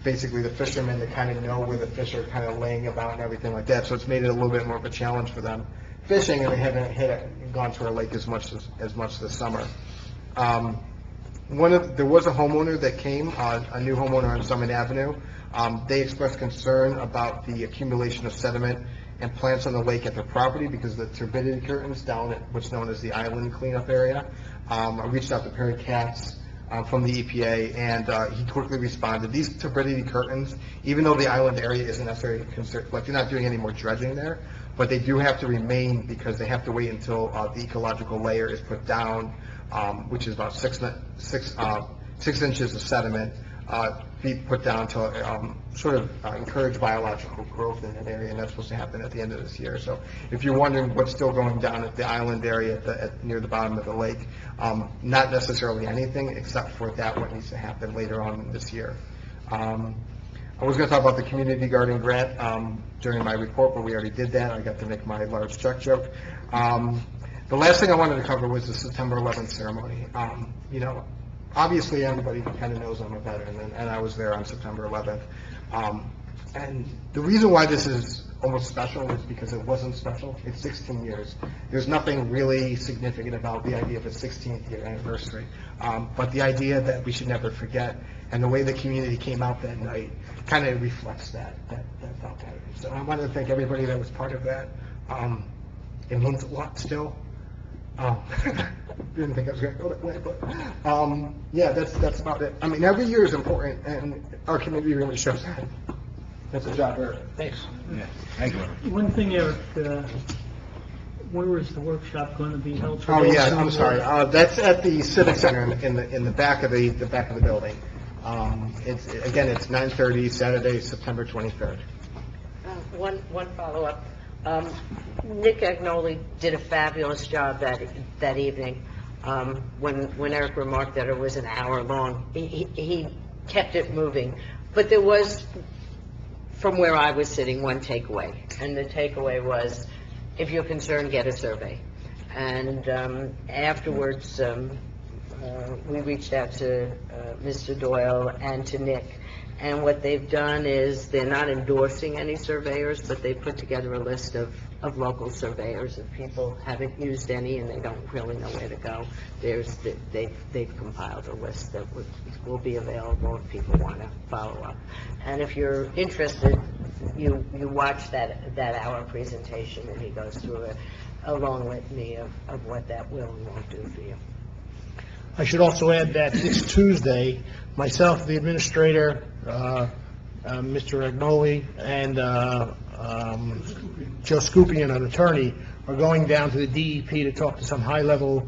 basically the fishermen to kind of know where the fish are kind of laying about and everything like that. So it's made it a little bit more of a challenge for them fishing, and they haven't gone to our lake as much this summer. There was a homeowner that came, a new homeowner on Summit Avenue. They expressed concern about the accumulation of sediment and plants on the lake at their property because of the turbidity curtains down at what's known as the island cleanup area. I reached out to Perry Katz from the EPA, and he quickly responded. These turbidity curtains, even though the island area isn't necessarily considered, like, they're not doing any more dredging there, but they do have to remain because they have to wait until the ecological layer is put down, which is about 6 inches of sediment, be put down to sort of encourage biological growth in that area, and that's supposed to happen at the end of this year. So if you're wondering what's still going down at the island area near the bottom of the lake, not necessarily anything except for that what needs to happen later on this year. I was going to talk about the community garden grant during my report, but we already did that. I got to make my large check joke. The last thing I wanted to cover was the September 11th ceremony. Obviously, everybody kind of knows I'm a veteran, and I was there on September 11th. And the reason why this is almost special is because it wasn't special. It's 16 years. There's nothing really significant about the idea of a 16th year anniversary. But the idea that we should never forget, and the way the community came out that night kind of reflects that thought pattern. So I wanted to thank everybody that was part of that. It means a lot still. Didn't think I was going to go that way, but yeah, that's about it. I mean, every year is important, and our community really shows that. That's a job, Eric. Thanks. Yeah, thank you. One thing, Eric, where is the workshop going to be held? Oh yeah, I'm sorry. That's at the Civic Center in the back of the building. It's 9:30 Saturday, September 23rd. One follow-up. Nick Agnoli did a fabulous job that evening. When Eric remarked that it was an hour long, he kept it moving. But there was, from where I was sitting, one takeaway, and the takeaway was, if you're concerned, get a survey. And afterwards, we reached out to Mr. Doyle and to Nick. And what they've done is they're not endorsing any surveyors, but they put together a list of local surveyors. If people haven't used any and they don't really know where to go, they've compiled a list that will be available if people want to follow up. And if you're interested, you watch that hour presentation, and he goes through a long litany of what that will and won't do for you. I should also add that this Tuesday, myself, the administrator, Mr. Agnoli, and Joe Scupian, an attorney, are going down to the DEP to talk to some high-level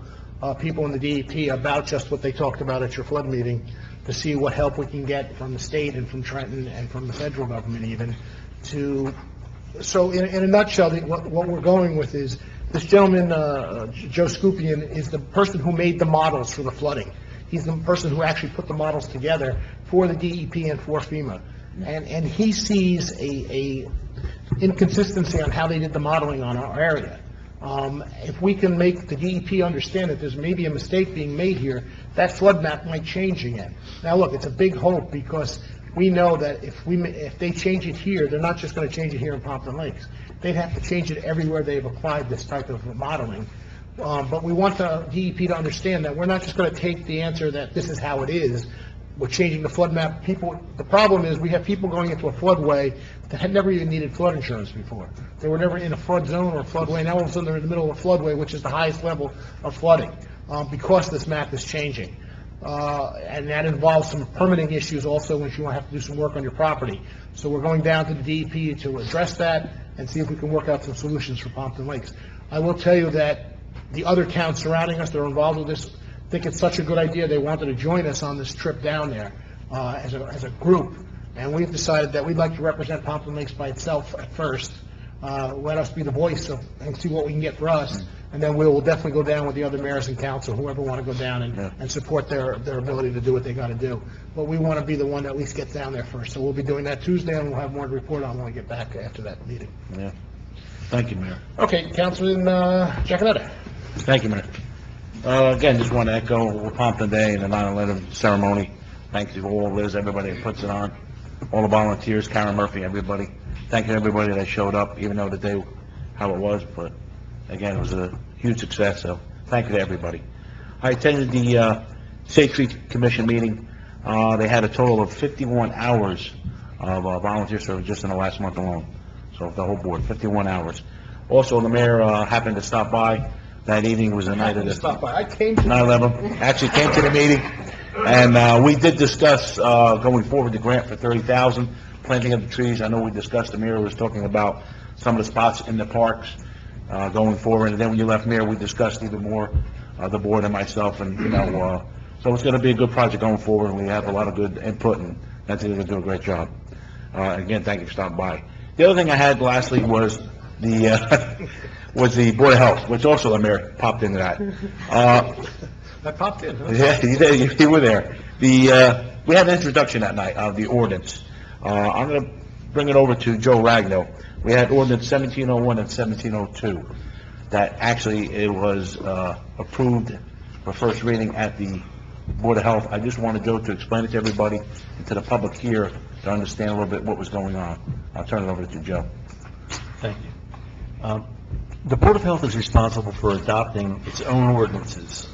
people in the DEP about just what they talked about at your flood meeting, to see what help we can get from the state and from Trenton and from the federal government even, so in a nutshell, what we're going with is, this gentleman, Joe Scupian, is the person who made the models for the flooding. He's the person who actually put the models together for the DEP and for FEMA. And he sees a inconsistency on how they did the modeling on our area. If we can make the DEP understand that there's maybe a mistake being made here, that flood map might change again. Now, look, it's a big hope, because we know that if they change it here, they're not just going to change it here in Pompton Lakes. They'd have to change it everywhere they've applied this type of modeling. But we want the DEP to understand that we're not just going to take the answer that this is how it is. We're changing the flood map. The problem is, we have people going into a floodway that had never even needed flood insurance before. They were never in a flood zone or a floodway. Now all of a sudden they're in the middle of a floodway, which is the highest level of flooding, because this map is changing. And that involves some permitting issues also, when you have to do some work on your property. So we're going down to the DEP to address that and see if we can work out some solutions for Pompton Lakes. I will tell you that the other towns surrounding us that are involved with this think it's such a good idea, they wanted to join us on this trip down there as a group. And we've decided that we'd like to represent Pompton Lakes by itself at first. Let us be the voice and see what we can get for us. And then we will definitely go down with the other mayors and council, whoever want to go down and support their ability to do what they got to do. But we want to be the one that at least gets down there first. So we'll be doing that Tuesday, and we'll have more to report on when we get back after that meeting. Yeah. Thank you, Mayor. Okay, Councilman Giaconetti. Thank you, Mayor. Again, just want to echo Pompton Day and the 9/11 ceremony. Thank you to all Liz, everybody that puts it on, all the volunteers, Karen Murphy, everybody. Thank you to everybody that showed up, even though the day, how it was, but again, it was a huge success, so thank you to everybody. I attended the State Street Commission meeting. They had a total of 51 hours of volunteer service just in the last month alone. So the whole board, 51 hours. Also, the mayor happened to stop by. That evening was the night of the... Stop by. I came to... 9/11, actually came to the meeting, and we did discuss going forward the grant for $30,000, planting of the trees. I know we discussed, the mayor was talking about some of the spots in the parks going forward, and then when you left, Mayor, we discussed even more, the board and myself, and, so it's going to be a good project going forward, and we have a lot of good input, and I think they're going to do a great job. Again, thank you for stopping by. The other thing I had lastly was the Board of Health, which also the mayor popped into that. I popped in, huh? Yeah, you were there. We had an introduction that night of the ordinance. I'm going to bring it over to Joe Ragno. We had ordinance 1701 and 1702 that actually it was approved for first reading at the Board of Health. I just wanted Joe to explain it to everybody and to the public here to understand a little bit what was going on. I'll turn it over to Joe. Thank you. The Board of Health is responsible for adopting its own ordinances,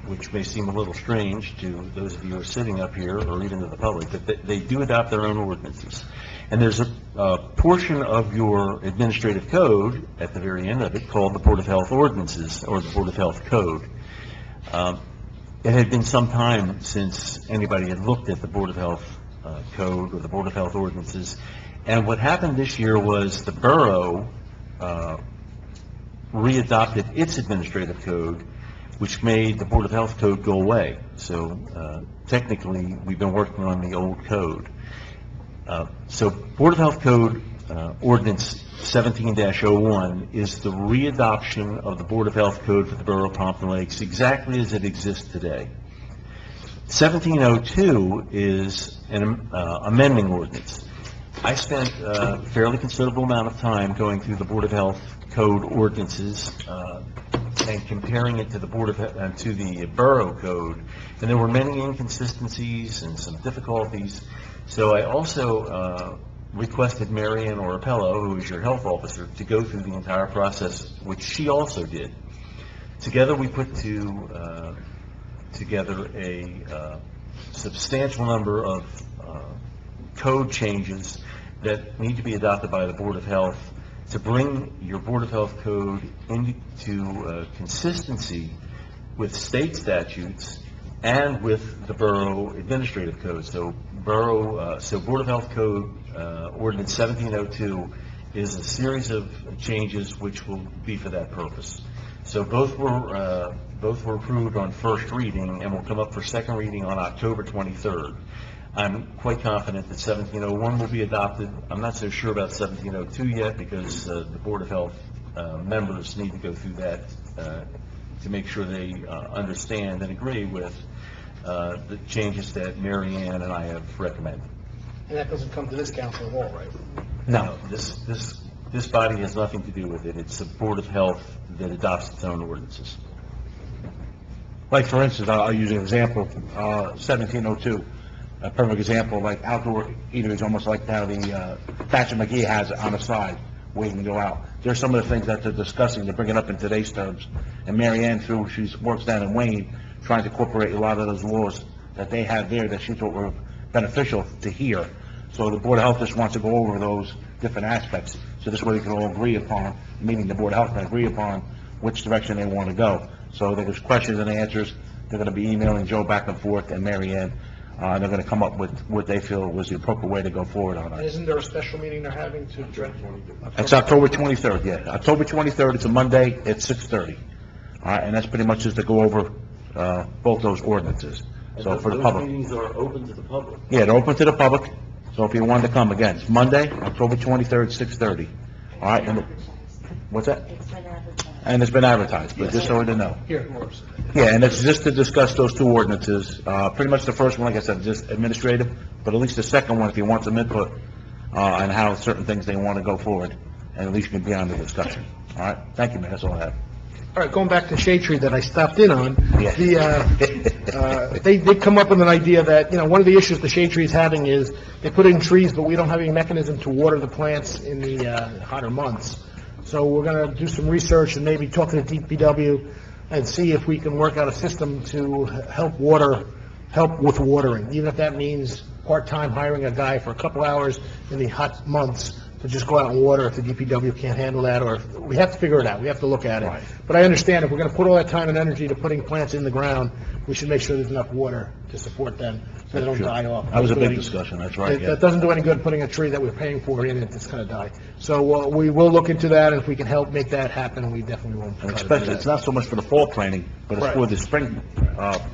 which may seem a little strange to those of you who are sitting up here or even to the public, but they do adopt their own ordinances. And there's a portion of your administrative code at the very end of it called the Board of Health ordinances, or the Board of Health code. It had been some time since anybody had looked at the Board of Health code or the Board of Health ordinances. And what happened this year was the borough readopted its administrative code, which made the Board of Health code go away. So technically, we've been working on the old code. So Board of Health Code Ordinance 17-01 is the readoption of the Board of Health Code for the Borough of Pompton Lakes exactly as it exists today. 1702 is an amending ordinance. I spent a fairly considerable amount of time going through the Board of Health Code ordinances and comparing it to the to the Borough Code, and there were many inconsistencies and some difficulties. So I also requested Marion Orapello, who is your health officer, to go through the entire process, which she also did. Together we put together a substantial number of code changes that need to be adopted by the Board of Health to bring your Board of Health code into consistency with state statutes and with the Borough Administrative Code. So Board of Health Code, Ordinance 1702 is a series of changes which will be for that purpose. So both were approved on first reading and will come up for second reading on October 23rd. I'm quite confident that 1701 will be adopted. I'm not so sure about 1702 yet because the Board of Health members need to go through that to make sure they understand and agree with the changes that Mary Ann and I have recommended. And that doesn't come to this council at all, right? No, this body has nothing to do with it. It's the Board of Health that adopts its own ordinances. Like, for instance, I'll use an example, 1702, a perfect example, like outdoor eateries, almost like how the Thatcher McGee has it on the side, where you can go out. There's some of the things that they're discussing, to bring it up in today's terms. And Mary Ann, she works down in Wayne, trying to incorporate a lot of those laws that they have there that she thought were beneficial to hear. So the Board of Health just wants to go over those different aspects, so this way we can all agree upon, meaning the Board of Health can agree upon which direction they want to go. So there's questions and answers. They're going to be emailing Joe back and forth and Mary Ann. They're going to come up with what they feel was the appropriate way to go forward on And it. isn't there a special meeting they're having to address? It's October 23rd, yeah. October 23rd, it's a Monday at 6:30. All right, and that's pretty much just to go over both those ordinances. So for the Those public. meetings are open to the public. Yeah, they're open to the public, so if you wanted to come, again, it's Monday, October 23rd, 6:30. All right, and what's that? And it's been advertised, but just so we know. Here, Morris. Yeah, and it's just to discuss those two ordinances. Pretty much the first one, like I said, just administrative, but at least the second one, if you want some input on how certain things they want to go forward, and at least you can be on the discussion. All right, thank you, man, that's all I have. All right, going back to Shade Tree that I stopped in on, Yeah. they did come up with an idea that, one of the issues the Shade Tree is having is they put in trees, but we don't have any mechanism to water the plants in the hotter months. So we're going to do some research and maybe talk to the DPW and see if we can work out a system to help with watering, even if that means part-time hiring a guy for a couple hours in the hot months to just go out and water if the DPW can't handle that, or we have to figure it out. We have to look at it. Right. But I understand if we're going to put all that time and energy to putting plants in the ground, we should make sure there's enough water to support them so they don't Sure. die off. That was a big discussion, that's right, yeah. That doesn't do any good putting a tree that we're paying for in it that's going to die. So we will look into that, and if we can help make that happen, we definitely will. And try to do especially, that. it's not so much for the fall planting, but it's Right. for the spring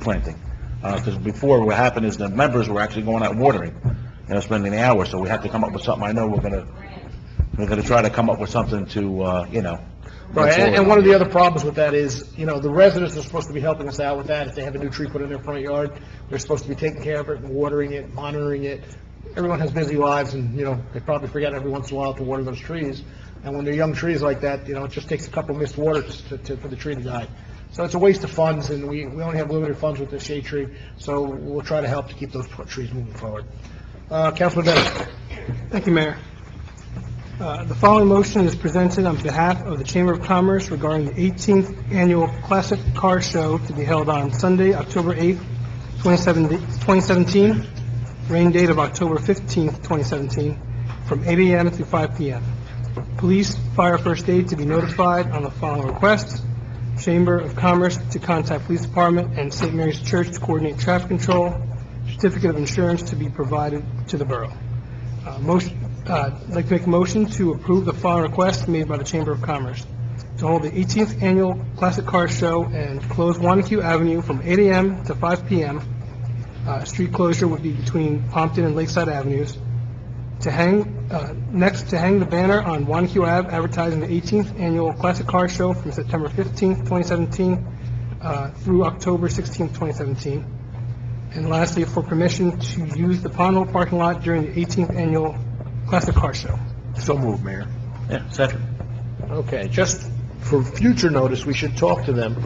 planting. Because before, what happened is the members were actually going out watering, spending the hours, so we have to come up with something. I know we're gonna try to come up with something to, Right, and one of the other problems with that is, the residents are supposed to be helping us out with that. If they have a new tree put in their front yard, they're supposed to be taking care of it and watering it, monitoring it. Everyone has busy lives, and, they probably forget every once in a while to water those trees. And when they're young trees like that, it just takes a couple missed waters for the tree to die. So it's a waste of funds, and we only have limited funds with the shade tree, so we'll try to help to keep those trees moving forward. Councilman Bennett. Thank you, Mayor. The following motion is presented on behalf of the Chamber of Commerce regarding the 18th Annual Classic Car Show to be held on Sunday, October 8th, 2017, rain date of October 15th, 2017, from 8 a.m. to 5 p.m. Police, fire, first aid to be notified on the following requests. Chamber of Commerce to contact Police Department and St. Mary's Church to coordinate traffic control. Certificate of insurance to be provided to the borough. I'd like to make a motion to approve the following request made by the Chamber of Commerce to hold the 18th Annual Classic Car Show and close Wanacue Avenue from 8 a.m. to 5 p.m. Street closure would be between Pompton and Lakeside Avenues. To hang the banner on Wanacue Ave advertising the 18th Annual Classic Car Show from September 15th, 2017 through October 16th, 2017. And lastly, for permission to use the Pond Hole parking lot during the 18th Annual Classic Car Show. So moved, Mayor. Yeah, second. Okay, just for future notice, we should talk to them.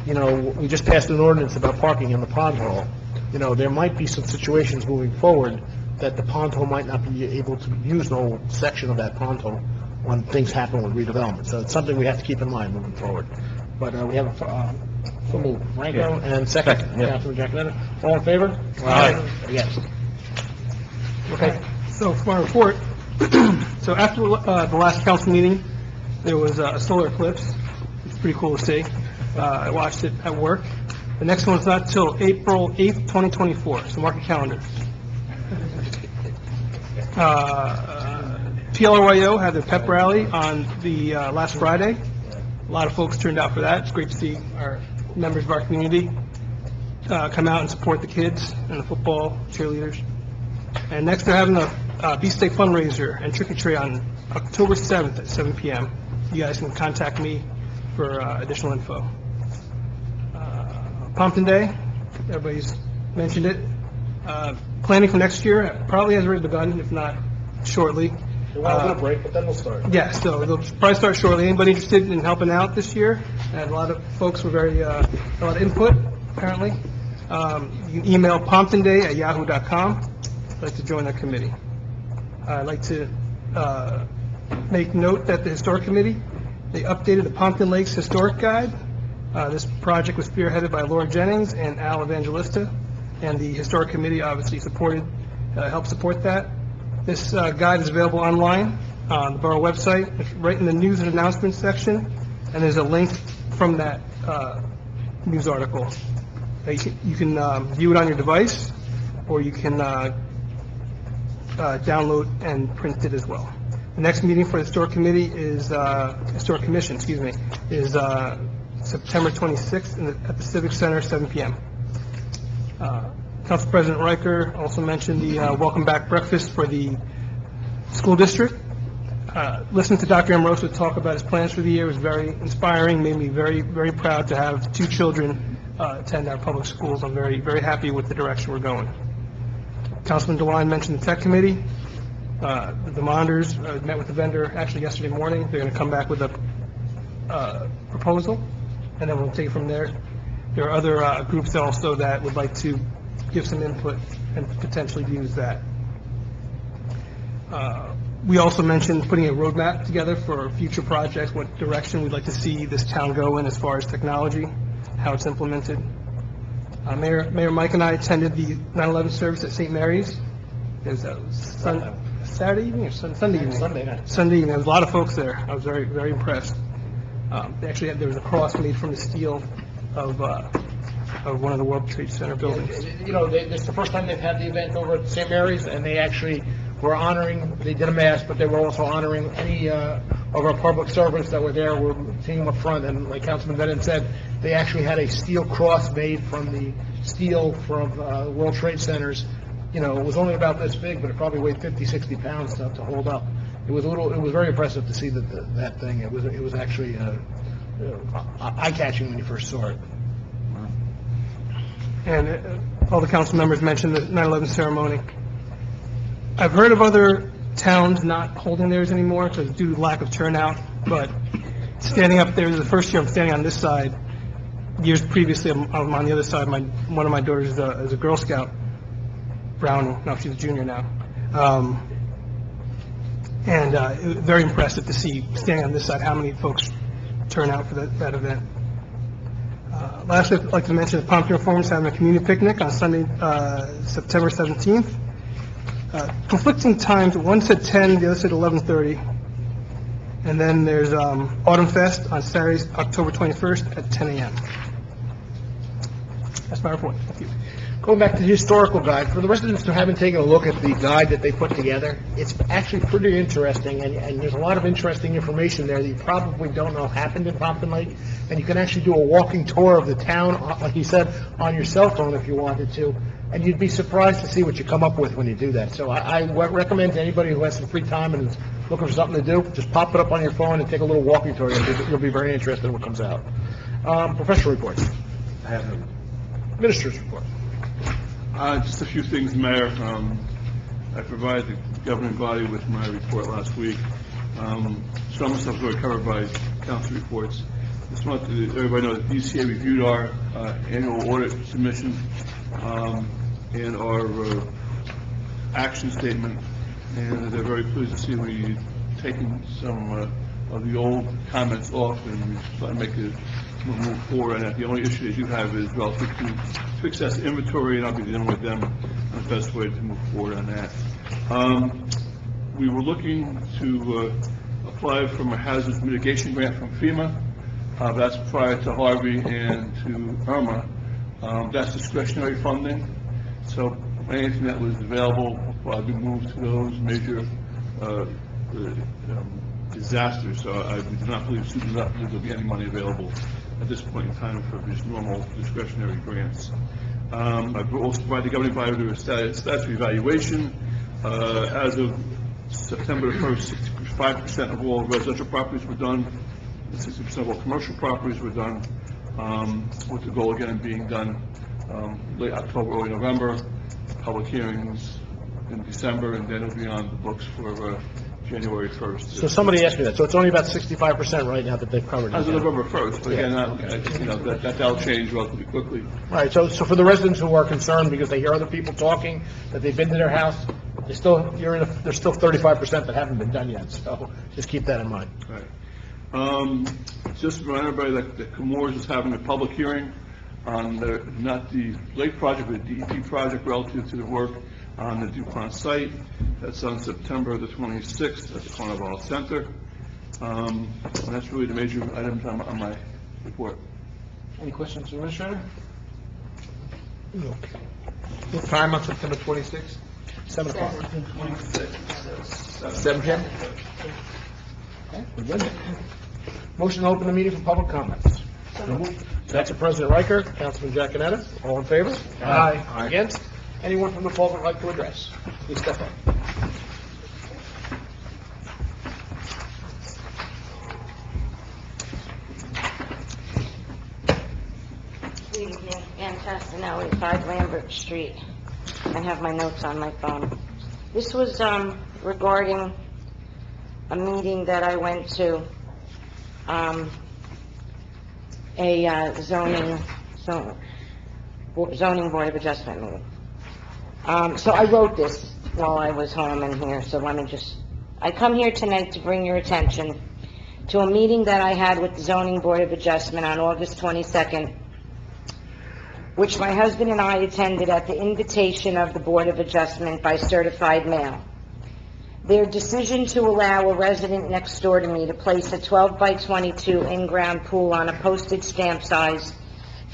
We just passed an ordinance about parking in the pond hole. There might be some situations moving forward that the pond hole might not be able to use the whole section of that pond hole when things happen with redevelopment. So it's something we have to keep in mind moving forward. But we have a, so moved, Franco, and second, Yeah. Councilman Jack. All in favor? Aye. Yes. Okay, so for my report, so after the last council meeting, there was a solar eclipse. It's pretty cool to see. I watched it at work. The next one's not till April 8th, 2024, so mark your calendar. PLRYO had their pep rally on the last Friday. A lot of folks turned out for that. It's great to see our members of our community come out and support the kids and the football cheerleaders. And next, they're having a beefsteak fundraiser and trick-or-treat on October 7th at 7 p.m. You guys can contact me for additional info. Pompton Day, everybody's mentioned it. Planning for next year probably has already begun, if not shortly. We want a little break, but then we'll start. Yeah, so they'll probably start shortly. Anybody interested in helping out this year? And a lot of folks were a lot of input, apparently. You can email pomptonday@yahoo.com. I'd like to join that committee. I'd like to make note that the Historic Committee, they updated the Pompton Lakes Historic Guide. This project was spearheaded by Laura Jennings and Al Evangelista, and the Historic Committee obviously helped support that. This guide is available online on the borough website. It's right in the news and announcements section, and there's a link from that news article. You can view it on your device, or you can download and print it as well. The next meeting for the Historic Committee is, Historic Commission, is September 26th at the Civic Center, 7 p.m. Council President Riker also mentioned the welcome back breakfast for the school district. Listening to Dr. Amoroso talk about his plans for the year was very inspiring, made me very, very proud to have 2 children attend our public schools. I'm very, very happy with the direction we're going. Councilman DeWine mentioned the tech committee. The monitors met with the vendor actually yesterday morning. They're going to come back with a proposal, and then we'll take it from there. There are other groups also that would like to give some input and potentially use that. We also mentioned putting a roadmap together for future projects, what direction we'd like to see this town go in as far as technology, how it's implemented. Mayor Mike and I attended the 9/11 service at St. Mary's. It was Saturday evening or Sunday evening? Sunday night. Sunday evening. There was a lot of folks there. I was very, very impressed. There was a cross made from the steel of one of the World Trade Center buildings. You know, this is the first time they've had the event over at St. Mary's, and they actually were honoring, they did a mass, but they were also honoring any of our public servants that were there. We're seeing them up front, and like Councilman Bennett said, they actually had a steel cross made from the steel from World Trade Centers. You know, it was only about this big, but it probably weighed 50, 60 pounds to hold up. It was very impressive to see that thing. It was actually eye-catching when you first saw it. And all the council members mentioned the 9/11 ceremony. I've heard of other towns not holding theirs anymore due to lack of turnout, but standing up there, the first year I'm standing on this side. Years previously, I'm on the other side. One of my daughters is a Girl Scout, Brownie. No, she's a junior now. And it was very impressive to see, standing on this side, how many folks turn out for that event. Lastly, I'd like to mention the Pompton Reform is having a community picnic on Sunday, September 17th. Conflicting times, one said 10, the other said 11:30. And then there's Autumn Fest on Saturday, October 21st at 10 a.m. That's my report. Thank you. Going back to the historical guide, for the residents who haven't taken a look at the guide that they put together, it's actually pretty interesting, and there's a lot of interesting information there that you probably don't know happened in Pompton Lake, and you can actually do a walking tour of the town, like you said, on your cell phone if you wanted to, and you'd be surprised to see what you come up with when you do that. So I recommend to anybody who has some free time and is looking for something to do, just pop it up on your phone and take a little walking tour. You'll be very interested in what comes out. Professional reports. I have no. Minister's report. Just a few things, Mayor. I provided the governing body with my report last week. Some of the stuff was already covered by council reports. Just want to let everybody know that DCA reviewed our annual audit submission and our action statement, and they're very pleased to see we taking some of the old comments off and try to make it move forward. And the only issue that you have is relative to fixed asset inventory, and I'll be dealing with them on the best way to move forward on that. We were looking to apply from a hazard mitigation grant from FEMA. That's prior to Harvey and to Irma. That's discretionary funding, so anything that was available will probably be moved to those major disasters. So I do not believe there'll be any money available at this point in time for these normal discretionary grants. I've also provided the governing body with a status evaluation. As of September 1st, 65% of all residential properties were done, 60% of all commercial properties were done, with the goal again being done late October, early November, public hearings in December, and then it'll be on the books for January 1st. So somebody asked me that, so it's only about 65% right now that they've covered. As of November 1st, but again, that'll change relatively quickly. Right, so for the residents who are concerned because they hear other people talking, that they've been to their house, there's still 35% that haven't been done yet, so just keep that in mind. Right. Just remind everybody that Comores is having a public hearing on not the lake project, but the DEP project relative to the work on the DuPont site. That's on September the 26th at the Carnival Center. And that's really the major items on my report. Any questions, Administrator? Okay. What time on September 26th? 7 o'clock. 7 p.m.? Okay, we're good. Motion to open the meeting for public comments. Council President Riker, Councilman Giaconetti, all in favor? Aye. Against? Anyone from the public like to address? Please step up. Good evening, Ann Castanelli, 5 Lambert Street. I have my notes on my phone. This was regarding a meeting that I went to, a zoning board of adjustment meeting. So I wrote this while I was home and here, so I come here tonight to bring your attention to a meeting that I had with the zoning board of adjustment on August 22nd, which my husband and I attended at the invitation of the Board of Adjustment by certified mail. Their decision to allow a resident next door to me to place a 12 by 22 in-ground pool on a postage stamp size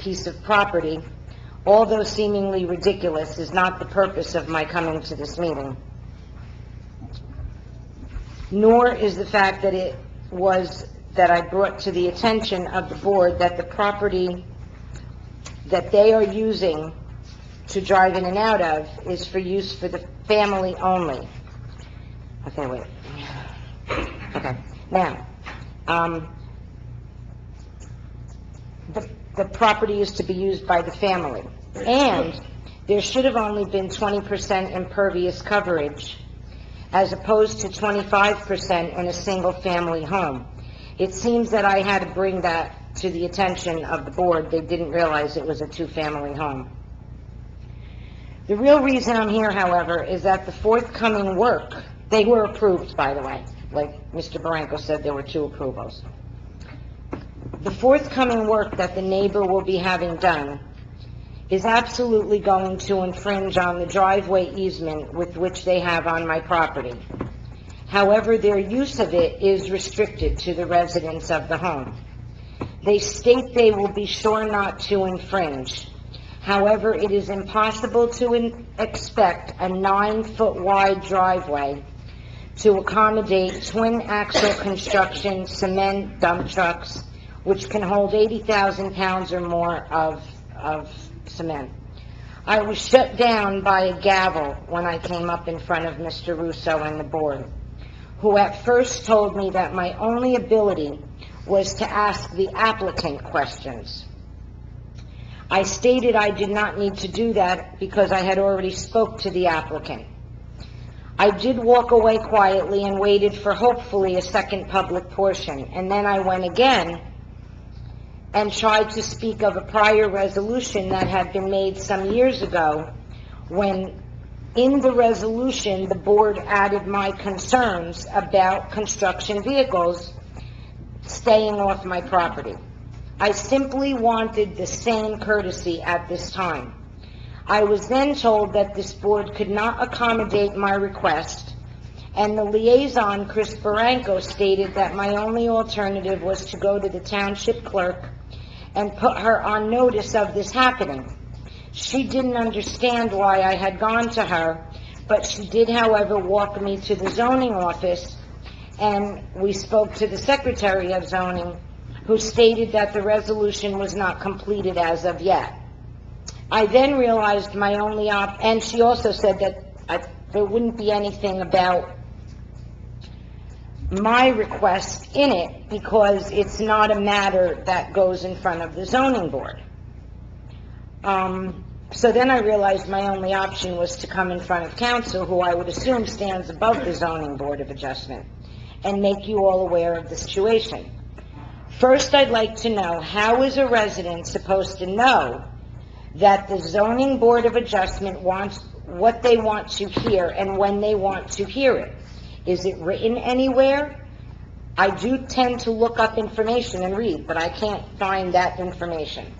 piece of property, although seemingly ridiculous, is not the purpose of my coming to this meeting. Nor is the fact that I brought to the attention of the board that the property that they are using to drive in and out of is for use for the family only. Okay, wait. Okay. Now, the property is to be used by the family, and there should have only been 20% impervious coverage as opposed to 25% in a single-family home. It seems that I had to bring that to the attention of the board. They didn't realize it was a 2-family home. The real reason I'm here, however, is that the forthcoming work, they were approved, by the way. Like Mr. Barranco said, there were 2 approvals. The forthcoming work that the neighbor will be having done is absolutely going to infringe on the driveway easement with which they have on my property. However, their use of it is restricted to the residents of the home. They state they will be sure not to infringe. However, it is impossible to expect a 9-foot wide driveway to accommodate twin-axle construction cement dump trucks, which can hold 80,000 pounds or more of cement. I was shut down by a gavel when I came up in front of Mr. Russo and the board, who at first told me that my only ability was to ask the applicant questions. I stated I did not need to do that because I had already spoke to the applicant. I did walk away quietly and waited for hopefully a second public portion, and then I went again and tried to speak of a prior resolution that had been made some years ago, when in the resolution the board added my concerns about construction vehicles staying off my property. I simply wanted the same courtesy at this time. I was then told that this board could not accommodate my request, and the liaison, Chris Barranco, stated that my only alternative was to go to the township clerk and put her on notice of this happening. She didn't understand why I had gone to her, but she did, however, walk me to the zoning office, and we spoke to the Secretary of Zoning, who stated that the resolution was not completed as of yet. I then realized my only and she also said that there wouldn't be anything about my request in it because it's not a matter that goes in front of the zoning board. So then I realized my only option was to come in front of council, who I would assume stands above the zoning board of adjustment, and make you all aware of the situation. First, I'd like to know, how is a resident supposed to know that the zoning board of adjustment wants what they want to hear and when they want to hear it? Is it written anywhere? I do tend to look up information and read, but I can't find that information.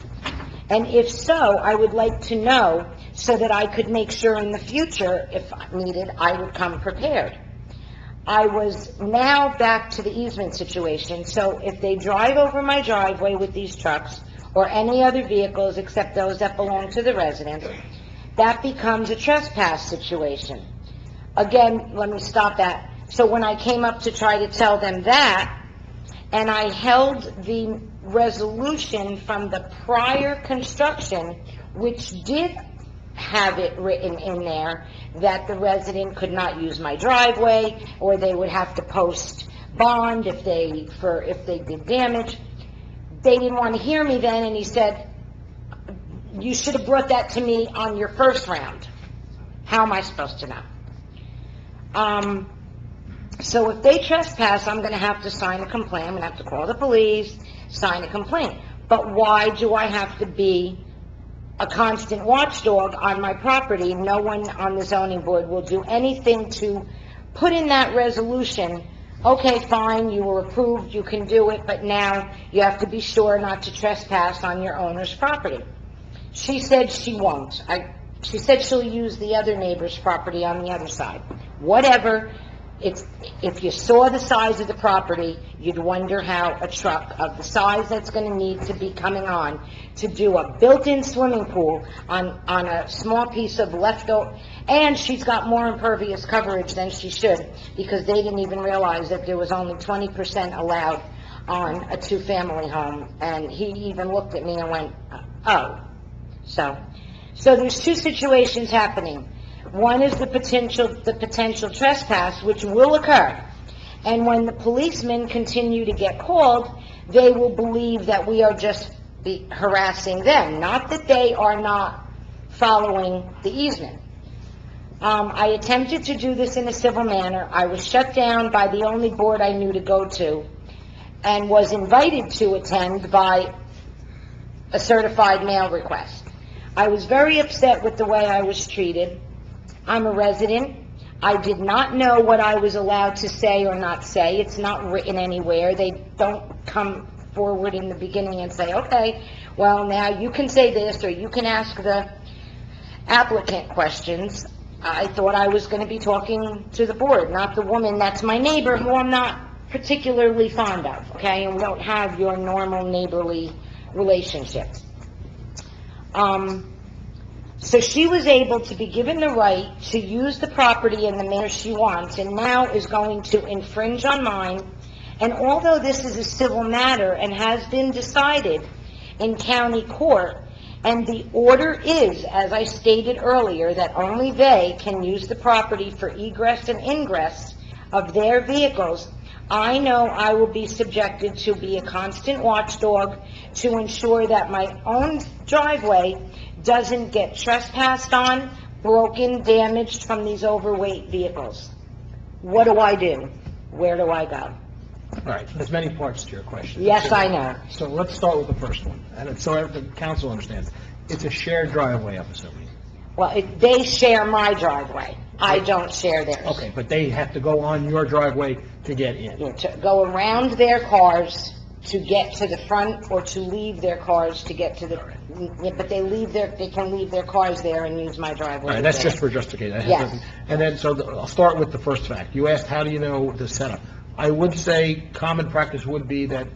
And if so, I would like to know so that I could make sure in the future, if needed, I would come prepared. I was now back to the easement situation, so if they drive over my driveway with these trucks or any other vehicles except those that belong to the resident, that becomes a trespass situation. Again, let me stop that. So when I came up to try to tell them that, and I held the resolution from the prior construction, which did have it written in there that the resident could not use my driveway, or they would have to post bond if they did damage. They didn't want to hear me then, and he said, you should have brought that to me on your first round. How am I supposed to know? So if they trespass, I'm going to have to sign a complaint. I'm going to have to call the police, sign a complaint. But why do I have to be a constant watchdog on my property? No one on the zoning board will do anything to put in that resolution, okay, fine, you were approved, you can do it, but now you have to be sure not to trespass on your owner's property. She said she won't. She said she'll use the other neighbor's property on the other side. Whatever. If you saw the size of the property, you'd wonder how a truck of the size that's going to need to be coming on to do a built-in swimming pool on a small piece of leftover, and she's got more impervious coverage than she should, because they didn't even realize that there was only 20% allowed on a two-family home, and he even looked at me and went, oh. So there's two situations happening. One is the potential trespass, which will occur. And when the policemen continue to get called, they will believe that we are just harassing them, not that they are not following the easement. I attempted to do this in a civil manner. I was shut down by the only board I knew to go to, and was invited to attend by a certified mail request. I was very upset with the way I was treated. I'm a resident. I did not know what I was allowed to say or not say. It's not written anywhere. They don't come forward in the beginning and say, okay, well, now you can say this, or you can ask the applicant questions. I thought I was going to be talking to the board, not the woman that's my neighbor, who I'm not particularly fond of, okay? And we don't have your normal neighborly relationships. So she was able to be given the right to use the property in the manner she wants, and now is going to infringe on mine. And although this is a civil matter and has been decided in county court, and the order is, as I stated earlier, that only they can use the property for egress and ingress of their vehicles, I know I will be subjected to be a constant watchdog to ensure that my own driveway doesn't get trespassed on, broken, damaged from these overweight vehicles. What do I do? Where do I go? All right, there's many parts to your question. Yes, I know. So let's start with the first one, and so the council understands. It's a shared driveway, I'm assuming. Well, they share my driveway. I don't share theirs. Okay, but they have to go on your driveway to get in. Yeah, to go around their cars to get to the front, or to leave their cars to get to the, yeah, but they can leave their cars there and use my driveway. All right, that's just for justification. Yes. And then, I'll start with the first fact. You asked, how do you know the setup? I would say common practice would be that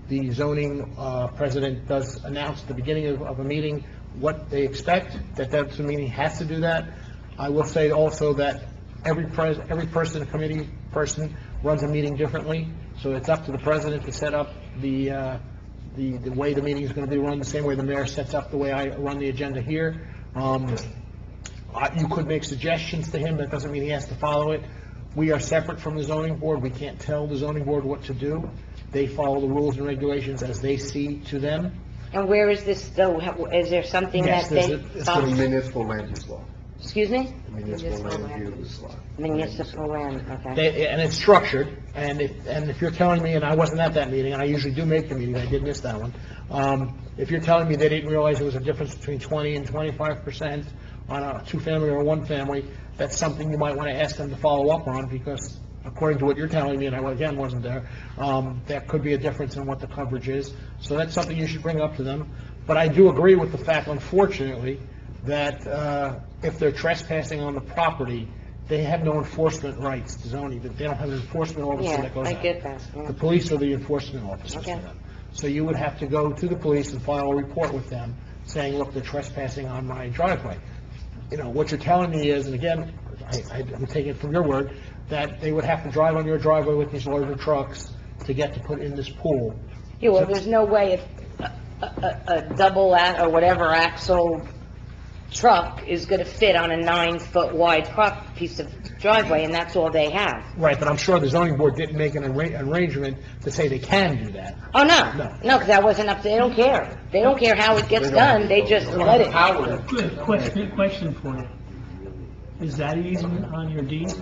the zoning president does announce at the beginning of a meeting what they expect, that meeting has to do that. I will say also that every person, committee person, runs a meeting differently, so it's up to the president to set up the way the meeting is going to be run, the same way the mayor sets up the way I run the agenda here. You could make suggestions to him, that doesn't mean he has to follow it. We are separate from the zoning board, we can't tell the zoning board what to do. They follow the rules and regulations as they see to them. And where is this, though? Is there something Yes, that they... it's for the municipal land use law. Excuse me? Municipal land use law. Municipal land, okay. And it's structured, and if you're telling me, and I wasn't at that meeting, and I usually do make the meeting, I did miss that one, if you're telling me they didn't realize there was a difference between 20 and 25% on a two-family or a one-family, that's something you might want to ask them to follow up on, because according to what you're telling me, and I, again, wasn't there, there could be a difference in what the coverage is. So that's something you should bring up to them. But I do agree with the fact, unfortunately, that if they're trespassing on the property, they have no enforcement rights to zoning. They don't have an enforcement officer Yeah, that goes I out. get that, yeah. The police are the enforcement officers Okay. for them. So you would have to go to the police and file a report with them saying, look, they're trespassing on my driveway. You know, what you're telling me is, and again, I'm taking it from your word, that they would have to drive on your driveway with these larger trucks to get to put in this pool. Yeah, well, there's no way if a double or whatever axle truck is gonna fit on a 9-foot wide piece of driveway, and that's all they have. Right, but I'm sure the zoning board didn't make an arrangement to say they can do that. Oh, no, No. no, because that wasn't up to, they don't care. They don't care how it gets done, they just let it. Good question for you. Is that easement on your deed?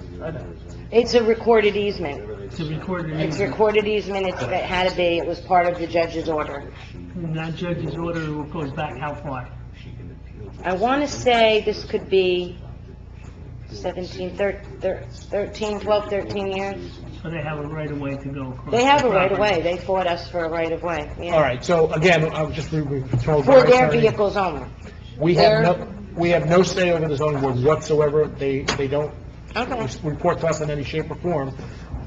It's a recorded easement. It's a recorded It's easement. recorded easement, it had to be, it was part of the judge's order. And that judge's order goes back how far? I want to say this could be 13 years. So they have a right of way to go across. They have the a right of property. way, they fought us for a right of way, yeah. All right, so again, I'll just be told. For their vehicles only. We have no say over the zoning board whatsoever. They don't Okay. report to us in any shape or form.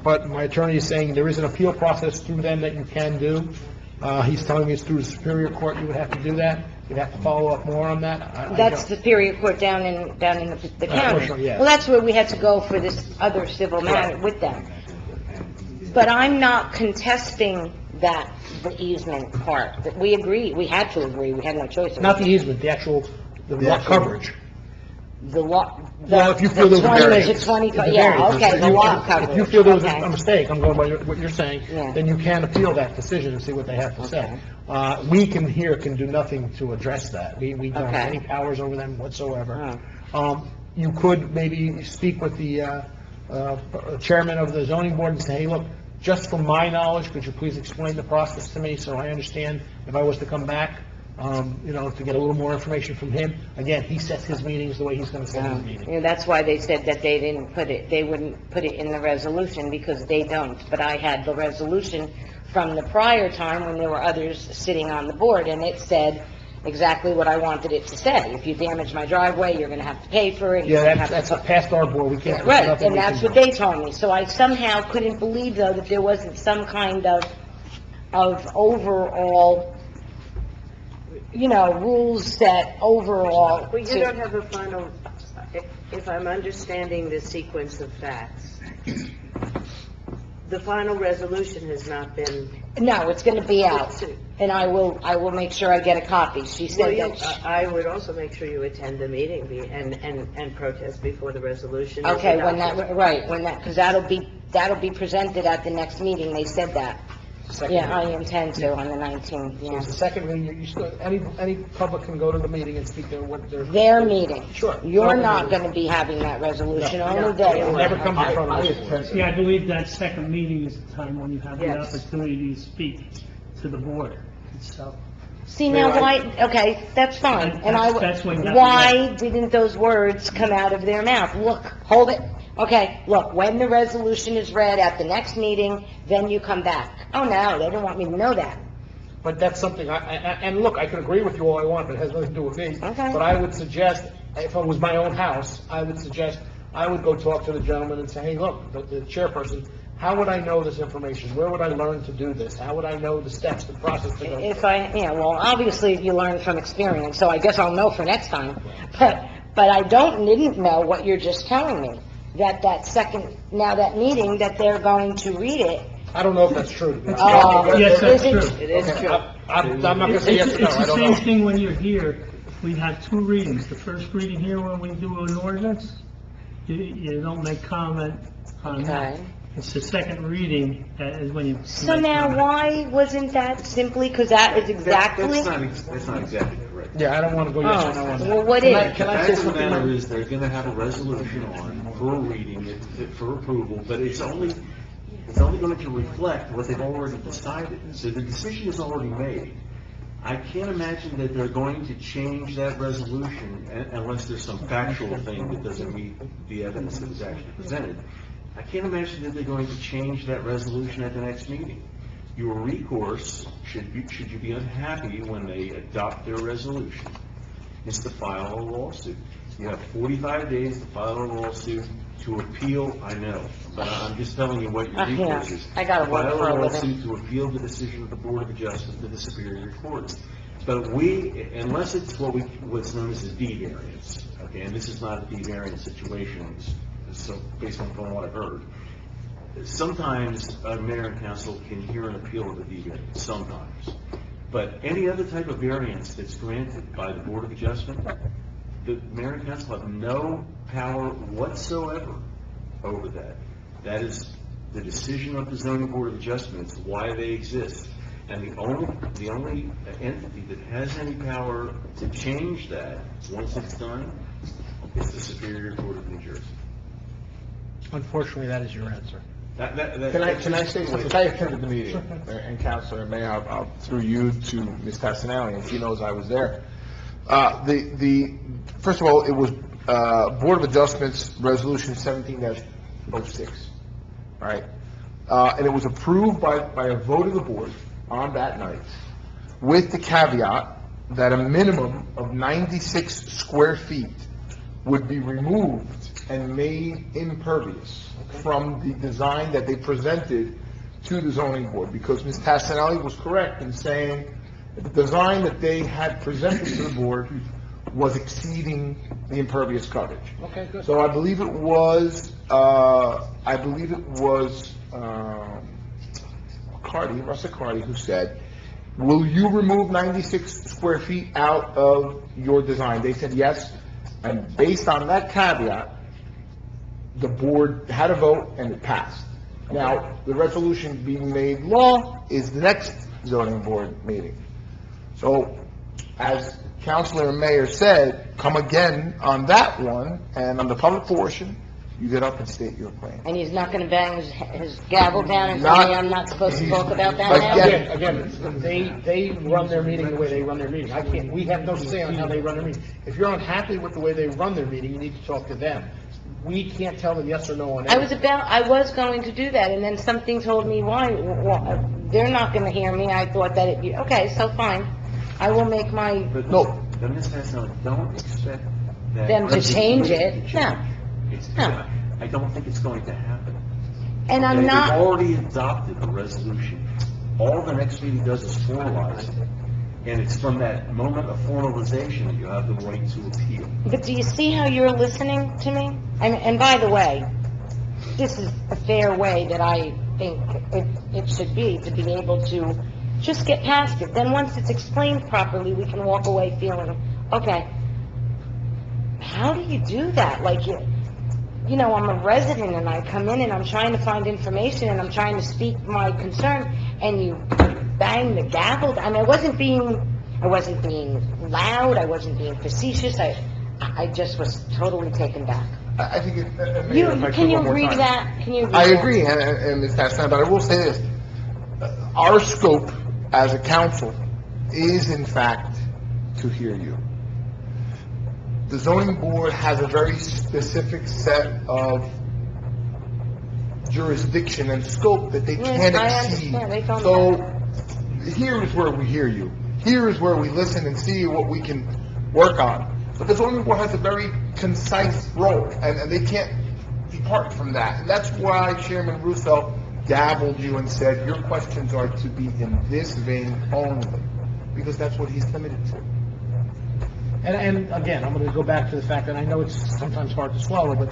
But my attorney is saying there is an appeal process through them that you can do. He's telling me it's through the Superior Court you would have to do that. You'd have to follow up more on that. That's Superior Court down in the county. Unfortunately, yeah. Well, that's where we had to go for this other civil matter with them. But I'm not contesting that, the easement part. That we agree, we had to agree, we had no choice. Not the easement, the actual, the lot coverage. The lot, Well, if you feel there was a the 20 variance. to 25, If the yeah, variance. okay, If the you- lot coverage. If you feel there was Okay. a mistake, I'm going by what you're saying, Yeah. then you can appeal that decision and see what they have to say. Okay. We can do nothing to address that. We don't have Okay. any powers over them whatsoever. Oh. You could maybe speak with the chairman of the zoning board and say, hey, look, just from my knowledge, could you please explain the process to me so I understand if I was to come back, to get a little more information from him. Again, he sets his meetings the way he's going to set his meetings. Yeah, that's why they said that they wouldn't put it in the resolution, because they don't. But I had the resolution from the prior time when there were others sitting on the board, and it said exactly what I wanted it to say. If you damage my driveway, you're gonna have to pay for it. You're Yeah, gonna have that's to- past our board, we can't. Right, nothing and we that's can what do. they told me. So I somehow couldn't believe, though, that there wasn't some kind of overall, rules set overall. Well, you to- don't have a final, if I'm understanding the sequence of facts, the final resolution has not been... No, it's gonna be out, and I will make sure I get a copy. She Well, said that, I would also make sure you attend the meeting and protest before the resolution is okay, adopted. because that'll be presented at the next meeting, they said that. Second Yeah, I reading. intend to on the 19th, So yeah. it's the second reading, you still, any public can go to the meeting and speak to what they're. Their meeting. Sure. You're Open not meeting. gonna be having that resolution, No. only they It are. never comes in front of us. See, I believe that second meeting is the time when you have the Yes. opportunity to speak to the board itself. See, now, why, okay, that's fine, and That's when that- why didn't those words come out of their mouth? Look, hold it, okay, look, when the resolution is read at the next meeting, then you come back. Oh, no, they didn't want me to know that. But that's something, and look, I can agree with you all I want, but it has nothing to do with me. Okay. But I would suggest, if it was my own house, I would suggest, I would go talk to the gentleman and say, hey, look, the chairperson, How would I know this information? Where would I learn to do this? How would I know the steps, the process to go If through? well, obviously you learn from experience, so I guess I'll know for next time. But I didn't know what you're just telling me, that that meeting, that they're going to read it. I don't know if that's true. Yes, that's Is it- true. It is true. I'm not gonna say yes or no, It's I the don't same know. thing when you're here. We have two readings. The first reading here, when we do an ordinance, you don't make comment on that. Okay. It's the second reading that is when you. So make now, comment. why wasn't that simply, because that is exactly... That's not exactly correct. Yeah, I don't wanna go yes or no on Oh, that. well, what Can I- is? Can I The say fact of the something? matter is, they're gonna have a resolution on for reading it, for approval, but it's only going to reflect what they've already decided. So the decision is already made. I can't imagine that they're going to change that resolution unless there's some factual thing that doesn't meet the evidence that was actually presented. I can't imagine that they're going to change that resolution at the next meeting. Your recourse, should you be unhappy when they adopt their resolution, is to file a lawsuit. You have 45 days to file a lawsuit. To appeal, I know, but I'm just telling you what your recourse is. I gotta work for a File a living. lawsuit to appeal the decision of the Board of Adjustment to the Superior Court. But unless it's what's known as a D variance, okay, and this is not a D variance situation, so based on what I've heard, sometimes a mayor and council can hear an appeal of a D variance, sometimes. But any other type of variance that's granted by the Board of Adjustment, the mayor and council have no power whatsoever over that. That is the decision of the zoning board of adjustments, why they exist. And the only entity that has any power to change that, once it's done, is the Superior Court of New Jersey. Unfortunately, that is your answer. Can I say something? I attended the meeting, and Councilor Mayor, I'll through you to Ms. Tassinelli, and she knows I was there. First of all, it was, Board of Adjustments Resolution 17-06, right? And it was approved by a vote of the board on that night, with the caveat that a minimum of 96 square feet would be removed and made impervious from the design that they presented to the zoning board, because Ms. Tassinelli was correct in saying that the design that they had presented to the board was exceeding the impervious coverage. Okay, good. So I believe it was Russell Carty, who said, will you remove 96 square feet out of your design? They said yes, and based on that caveat, the board had a vote and it passed. Now, the resolution being made law is the next zoning board meeting. So, as Councilor and Mayor said, come again on that one, and on the public portion, you get up and state your claim. And he's not gonna bang his gavel down and tell me I'm not supposed to talk about that now? Again, they run their meeting the way they run their meeting. We have no say on how they run their meeting. If you're unhappy with the way they run their meeting, you need to talk to them. We can't tell them yes or no on I anything. was going to do that, and then something told me why. Well, they're not gonna hear me. I thought that okay, so fine. I will make my, But No. the Ms. Tassinelli, don't expect that. Them to change it. resolution to No. change. It's, No. I don't think it's going to happen. and I'm They've not, already adopted the resolution. All the next meeting does is formalize it. And it's from that moment of formalization that you have the right to appeal. but do you see how you're listening to me? And by the way, this is a fair way that I think it should be, to be able to just get past it. Then once it's explained properly, we can walk away feeling, okay, how do you do that? Like, you know, I'm a resident and I come in and I'm trying to find information and I'm trying to speak my concern, and you bang the gavel. I mean, I wasn't being loud, I wasn't being facetious, I just was totally taken back. I think Mayor, if I Can could you one more agree to time. that? Can you agree I to that? agree, and Ms. Tassinelli, but I will say this. Our scope as a council is, in fact, to hear you. The zoning board has a very specific set of jurisdiction and scope that they Yes, can't I exceed. understand. They told me So, here is where we hear you. Here is where we listen and see what we can work on. But the zoning board has a very concise role, and they can't depart from that. And that's why Chairman Russo dabbled you and said, your questions are to be in this vein only, because that's what he's committed to. And again, I'm going to go back to the fact that I know it's sometimes hard to swallow, but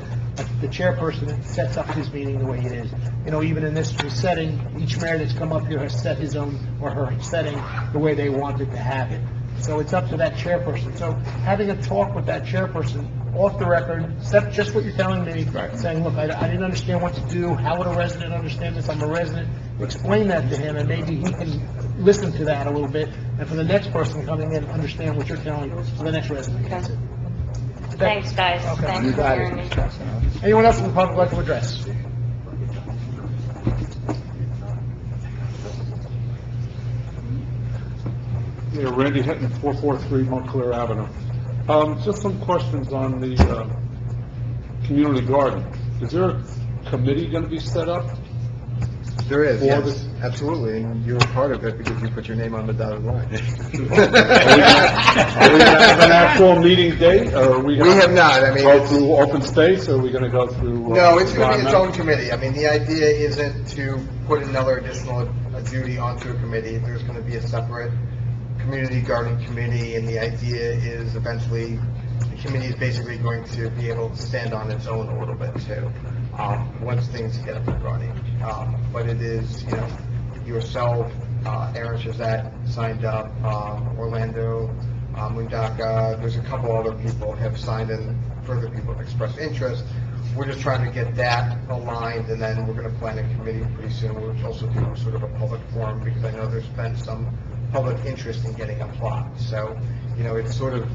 the chairperson sets up his meeting the way it is. You know, even in this setting, each mayor that's come up here has set his own or her setting the way they wanted to have it. So it's up to that chairperson. So having a talk with that chairperson off the record, except just what you're telling me, saying, look, I didn't understand what to do, how would a resident understand this, I'm a resident, explain that to him, and maybe he can listen to that a little bit, and for the next person coming in, understand what you're telling for the next resident gets it. Thanks, guys. Okay. Thanks You for got hearing it. me. Anyone else in the public like to address? Yeah, Randy Hinton, 443 Montclair Avenue. Just some questions on the community garden. Is there a committee going to be set up? There is, For yes, this- absolutely, and you're a part of it because you put your name on the dotted line. Are we going to have an actual meeting date, or are we We going have to not, I mean, go it's- through open space, or are we going to go through? No, it's going to be its own environmental? committee. I mean, the idea isn't to put another additional duty onto a committee. There's going to be a separate community garden committee, and the idea is eventually the committee is basically going to be able to stand on its own a little bit too, once things get up and running. But it is, you know, yourself, Aaron Shazat signed up, Orlando, Mundaka, there's a couple other people have signed, and further people have expressed interest. We're just trying to get that aligned, and then we're going to plan a committee pretty soon. We'll also do sort of a public forum, because I know there's been some public interest in getting a plot. So, you know, it's sort of,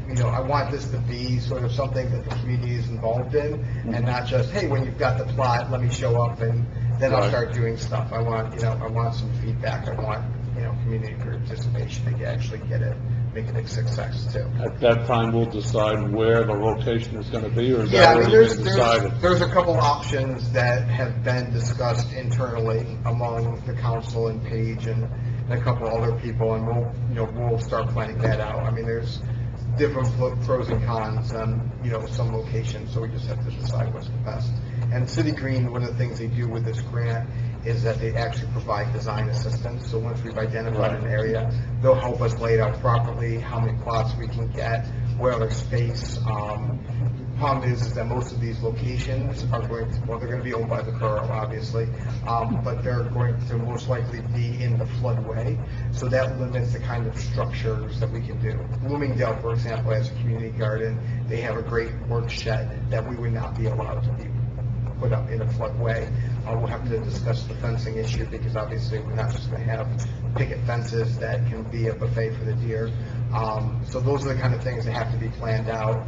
you know, I want this to be sort of something that the community is involved in, and not just, hey, when you've got the plot, let me show up and then I'll start doing stuff. I want, you know, I want some feedback. I want, you know, community participation to actually get it, make it a success too. At that time, we'll decide where the location is going to be, or is Yeah, that I mean, already been decided? there's a couple options that have been discussed internally among the council and Paige and a couple other people, and we'll start planning that out. I mean, there's different pros and cons on, you know, some locations, so we just have to decide what's the best. And City Green, one of the things they do with this grant is that they actually provide design assistance. So once we've identified an area, they'll help us lay it out properly, how many plots we can get, where there's space. Problem is that most of these locations are going to, well, they're going to be owned by the borough, obviously, but they're going to most likely be in the floodway, so that limits the kind of structures that we can do. Bloomingdale, for example, has a community garden. They have a great work shed that we would not be allowed to be put up in a floodway. We'll have to discuss the fencing issue, because obviously we're not just going to have picket fences that can be a buffet for the deer. So those are the kind of things that have to be planned out,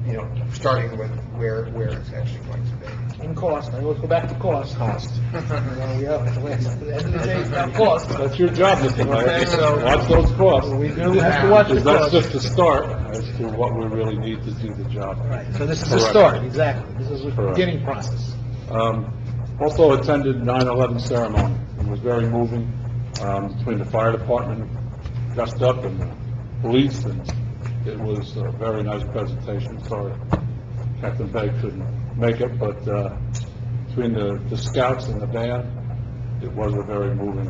you know, starting with where it's actually going to be. And cost, I always go back to cost. Cost. At the end of the day, it's about cost. That's your job, Mr. Mayor. Okay, so- Watch those costs. We do have to watch the Because that's cost. just a start as to what we really need to do the job. Right, so this is a Correct. start, exactly. This is a Correct. beginning process. Also attended 9/11 ceremony. It was very moving, between the fire department dressed up and the police, and it was a very nice presentation. Sorry Captain Bay couldn't make it, but between the scouts and the band, it was a very moving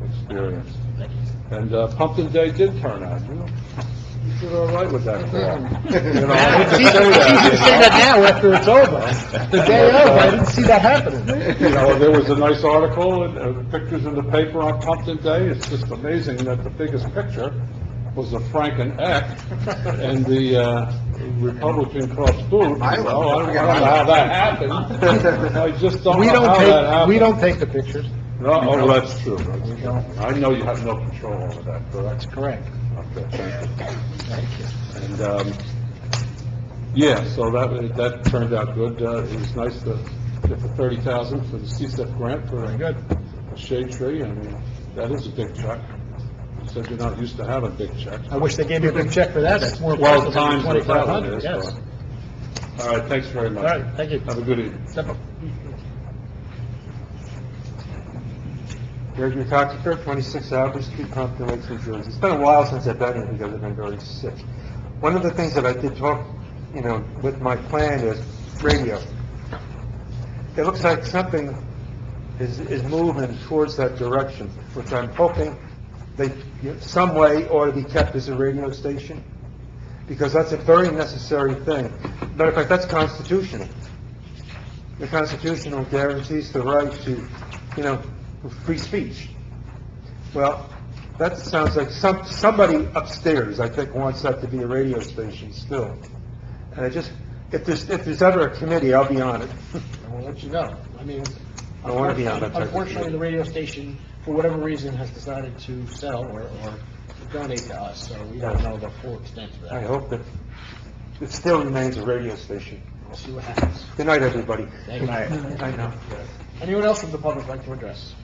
experience. And Pumpkin Day did turn out. You did all right with that call. You know, I hate to It's say easy to say that that. now after it's over. The day of, I didn't see that happening. You know, there was a nice article and pictures in the paper on Pumpkin Day. It's just amazing that the biggest picture was a Franken Eck and the Republican cross boot. I You love know, I it. don't know how that happened. I just don't know how that happened. We don't take the pictures. No, oh, that's true. That's true. I know you have no control over that, correct? That's correct. Okay, thank you. And, yeah, so that turned out good. It was nice to get the $30,000 for the CSEP grant for Very good. a shade tree. I mean, that is a big check. You said you're not used to having big checks. I wish they gave you a big check for that. That's more 12 impressive than times what that 2,500, is, yes. so. All right, thanks very much. All right, thank you. Have a good evening. Step up. Gregory Coxeter, 26 Albert Street, Pompton Lakes, New Jersey. It's been a while since I've been here because I've been very sick. One of the things that I did talk, with my plan is radio. It looks like something is moving towards that direction, which I'm hoping they, some way ought to be kept as a radio station, because that's a very necessary thing. Matter of fact, that's constitutional. The Constitution guarantees the right to, free speech. Well, that sounds like somebody upstairs, I think, wants that to be a radio station still. And if there's ever a committee, I'll be on it. And we'll let you know. I mean, I want to be on that type of unfortunately, the committee. radio station, for whatever reason, has decided to sell or donate to us, so we don't know the full extent of that. I hope that it still remains a radio station. We'll see what happens. Good night, everybody. Thank you. I know. Anyone else from the public like to address?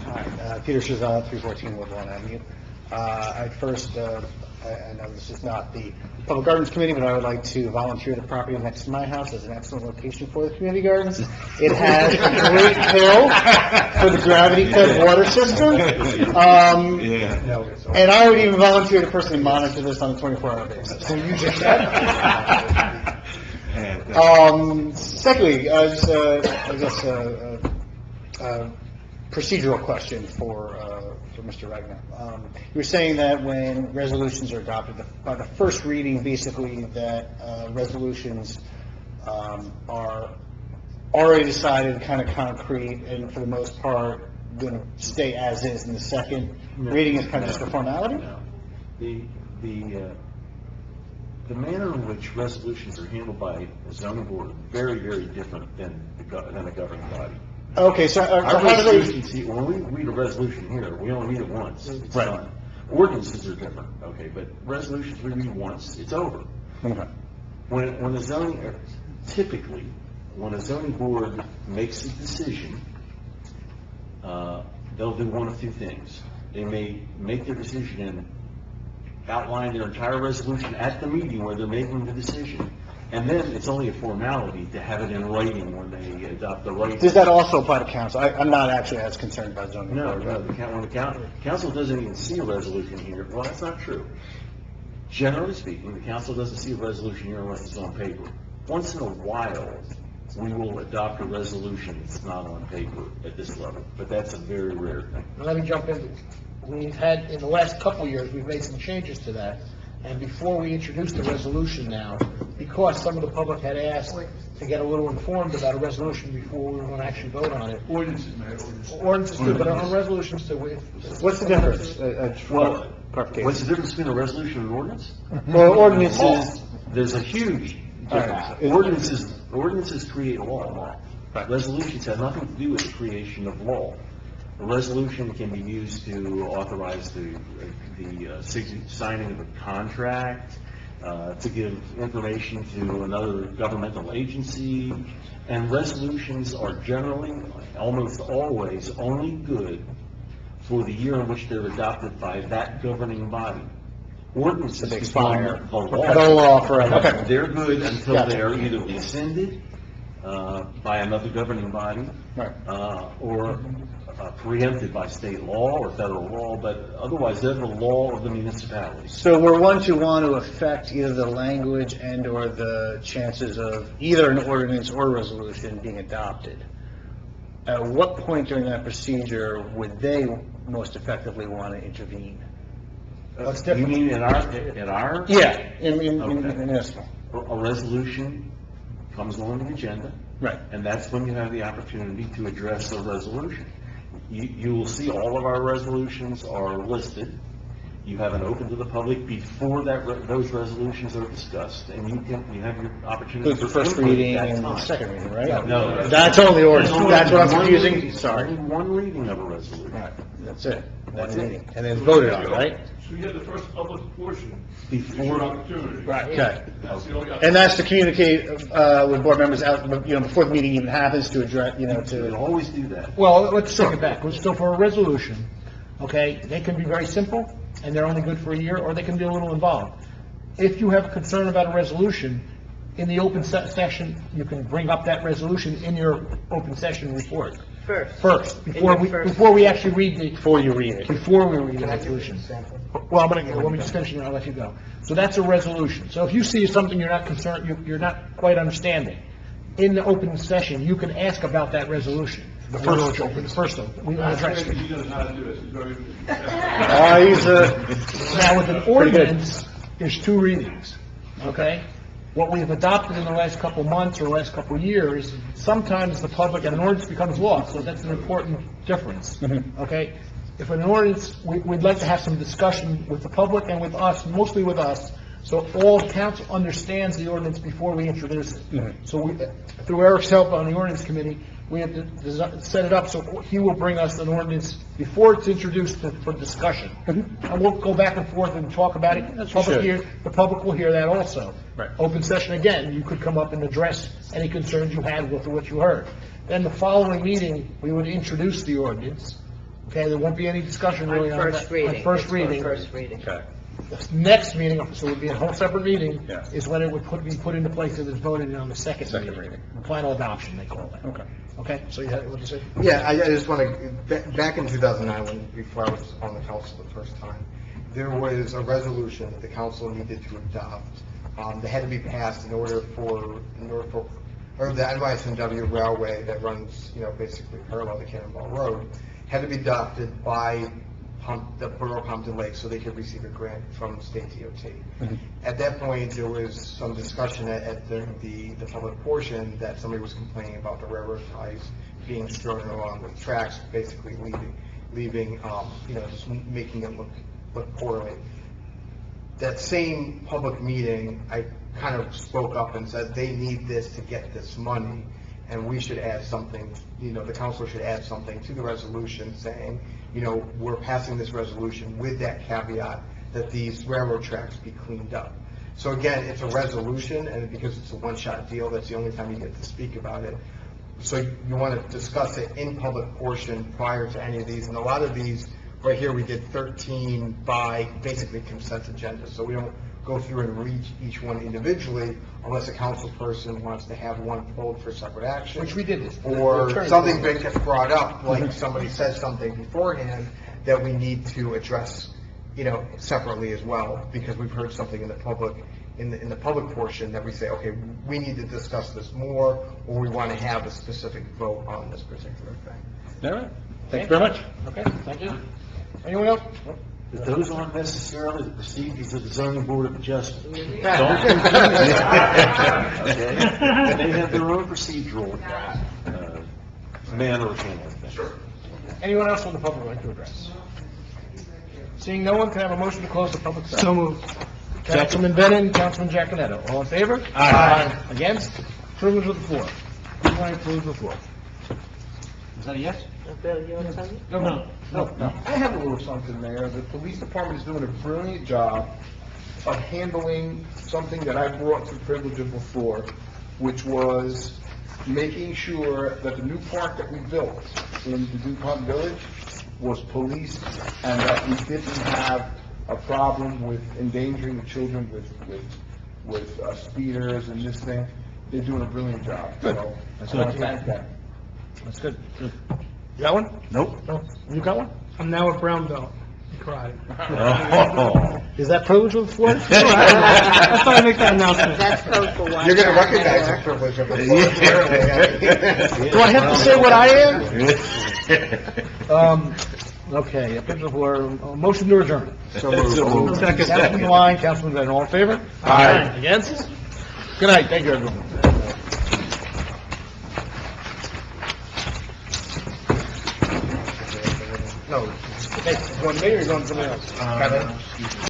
Hi, Peter Shazad, 314 Woodlawn Avenue. I know this is not the Public Gardens Committee, but I would like to volunteer the property next to my house as an excellent location for the community gardens. It has a great hill for the gravity-fed water system. And I would even volunteer to personally monitor this on a 24-hour basis. So you just secondly, just, I guess, procedural question for Mr. Regner. You were saying that when resolutions are adopted, by the first reading, basically, that resolutions are already decided, kind of concrete, and for the most part, going to stay as is, and the second reading is kind of just a formality? No. The manner in which resolutions are handled by the zoning board are very, very different than a governing body. Okay, so Our how do they... resolutions, see, when we read a resolution here, we only read it once, it's done. Ordinances are different, okay, but resolutions we read once, it's over. Okay. When a zoning, typically, when a zoning board makes a decision, they'll do one of two things. They may make their decision and outline their entire resolution at the meeting where they're making the decision, and then it's only a formality to have it in writing when they adopt the right. Does that also apply to council? I'm not actually as concerned about zoning. No, board, no, but- when the council doesn't even see a resolution here, well, that's not true. Generally speaking, the council doesn't see a resolution here unless it's on paper. Once in a while, we will adopt a resolution that's not on paper at this level, but that's a very rare thing. Let me jump in. We've had, in the last couple of years, we've made some changes to that. And before we introduced the resolution now, because some of the public had asked to get a little informed about a resolution before we were going to actually vote on it. Ordinances, Mayor, Ordinances too, but on resolutions too. What's the difference? What's the difference between a resolution and an ordinance? Well, ordinances... There's a huge difference. Ordinances create law. Resolutions have nothing to do with the creation of law. A resolution can be used to authorize the signing of a contract, to give information to another governmental agency, and resolutions are generally, almost always, only good for the year in which they're adopted by that governing body. Ordinances expire. become The law forever. Okay. They're good until Gotcha. they're either rescinded by another governing body, Right. or preempted by state law or federal law, but otherwise they're the law of the municipality. So we're one to want to affect either the language and/or the chances of either an ordinance or resolution being adopted. At what point during that procedure would they most effectively want to intervene? What's different? You mean in our? Yeah, in Okay. this one. A resolution comes on the agenda. Right. And that's when you have the opportunity to address the resolution. You will see all of our resolutions are listed. You have an open to the public before those resolutions are discussed, and you have your opportunity. Includes the for first input at reading that and the time. second reading, right? No. That's only ordinance. There's only That's what I'm one confusing. reading. Sorry. Only one reading of a resolution. Right, that's it. That's One it. reading. And then voted on, right? So you have the first public portion. Before- It's your opportunity. Right. Okay. That's the only And that's to communicate with board members out, before the meeting even happens to address, You'll to... always do that. Well, let's take it back. So for a resolution, okay, they can be very simple, and they're only good for a year, or they can be a little involved. If you have a concern about a resolution, in the open session, you can bring up that resolution in your open session report. First, Before we actually read the... Before you read it. Before we read the resolution. Well, I'm gonna, let me just finish and I'll let you go. So that's a resolution. So if you see something you're not concerned, you're not quite understanding, in the open session, you can ask about that resolution. The first we will address it. He knows how to do this, he's very... Now, with an ordinance, there's two readings, okay? What we've adopted in the last couple months or last couple years, sometimes the public, and an ordinance becomes law, so that's an important difference, okay? If an ordinance, we'd like to have some discussion with the public and with us, mostly with us, so all council understands the ordinance before we introduce it. So we, through Eric's help on the ordinance committee, we have to set it up so he will bring us an ordinance before it's introduced for discussion. And we'll go back and forth and talk about it. The public will hear that also. Right. Open session again, you could come up and address any concerns you had with what you heard. Then the following meeting, we would introduce the ordinance. Okay, there won't be any discussion really on that. First reading. On first It's for reading. First reading. Okay. The next meeting, so it would be a whole separate meeting, Yeah. is when it would be put into place and it's voted on the second Second reading. reading. Final adoption, they call it. Okay. Okay, so you had, what did you say? Yeah, I just want to, back in 2009, before I was on the council the first time, there was a resolution that the council needed to adopt, that had to be passed in order for, or the NYSNW railway that runs, basically parallel to Cannonball Road, had to be adopted by the Borough of Pompton Lakes so they could receive a grant from state DOT. At that point, there was some discussion at the public portion that somebody was complaining about the railroad ties being strewn along the tracks, basically leaving, just making it look poorly. That same public meeting, I kind of spoke up and said they need this to get this money, and we should add something, the council should add something to the resolution saying, we're passing this resolution with that caveat that these railroad tracks be cleaned up. So again, it's a resolution, and because it's a one-shot deal, that's the only time you get to speak about it. So you want to discuss it in public portion prior to any of these, and a lot of these, right here, we did 13 by basically consent agenda, so we don't go through and read each one individually unless a council person wants to have one pulled for separate action. Which we did this. Or something big gets brought up, like somebody says something beforehand that we need to address, separately as well, because we've heard something in the public, in the public portion that we say, okay, we need to discuss this more, or we want to have a specific vote on this particular thing. All right. Thank you very much. Okay, thank you. Anyone else? But those aren't necessarily the procedures of the zoning board of adjustment. Don't confuse it. Okay? They have their own procedural, manner of handling things. Sure. Anyone else from the public like to address? Seeing no one, can I have a motion to close the public session? So moved. Councilman Bennett, Councilman Giacoletto, all in favor? Aye. Against? Privilege of the floor. Who want to privilege of the floor? Is that a yes? Bill, you want something? No. I have a little something there. The police department is doing a brilliant job of handling something that I brought to privilege of before, which was making sure that the new park that we built in the DuPont Village was policed and that we didn't have a problem with endangering the children with speeders and this thing. They're doing a brilliant job. So I want to thank them. That's good. Good. You got one? Nope. No? You got one? I'm now a brown belt. You cried. Oh. Is that privilege of the floor? I thought I'd make that announcement. That's code for one. You're going to recognize the privilege of the floor, apparently. Do I have to say what I am? Okay, a privilege of the floor, motion to adjourn. So moved. Councilman Devine, Councilman Bennett, all in favor? Aye. Against? Good night, thank you, everyone. No, okay, one mayor is on something else.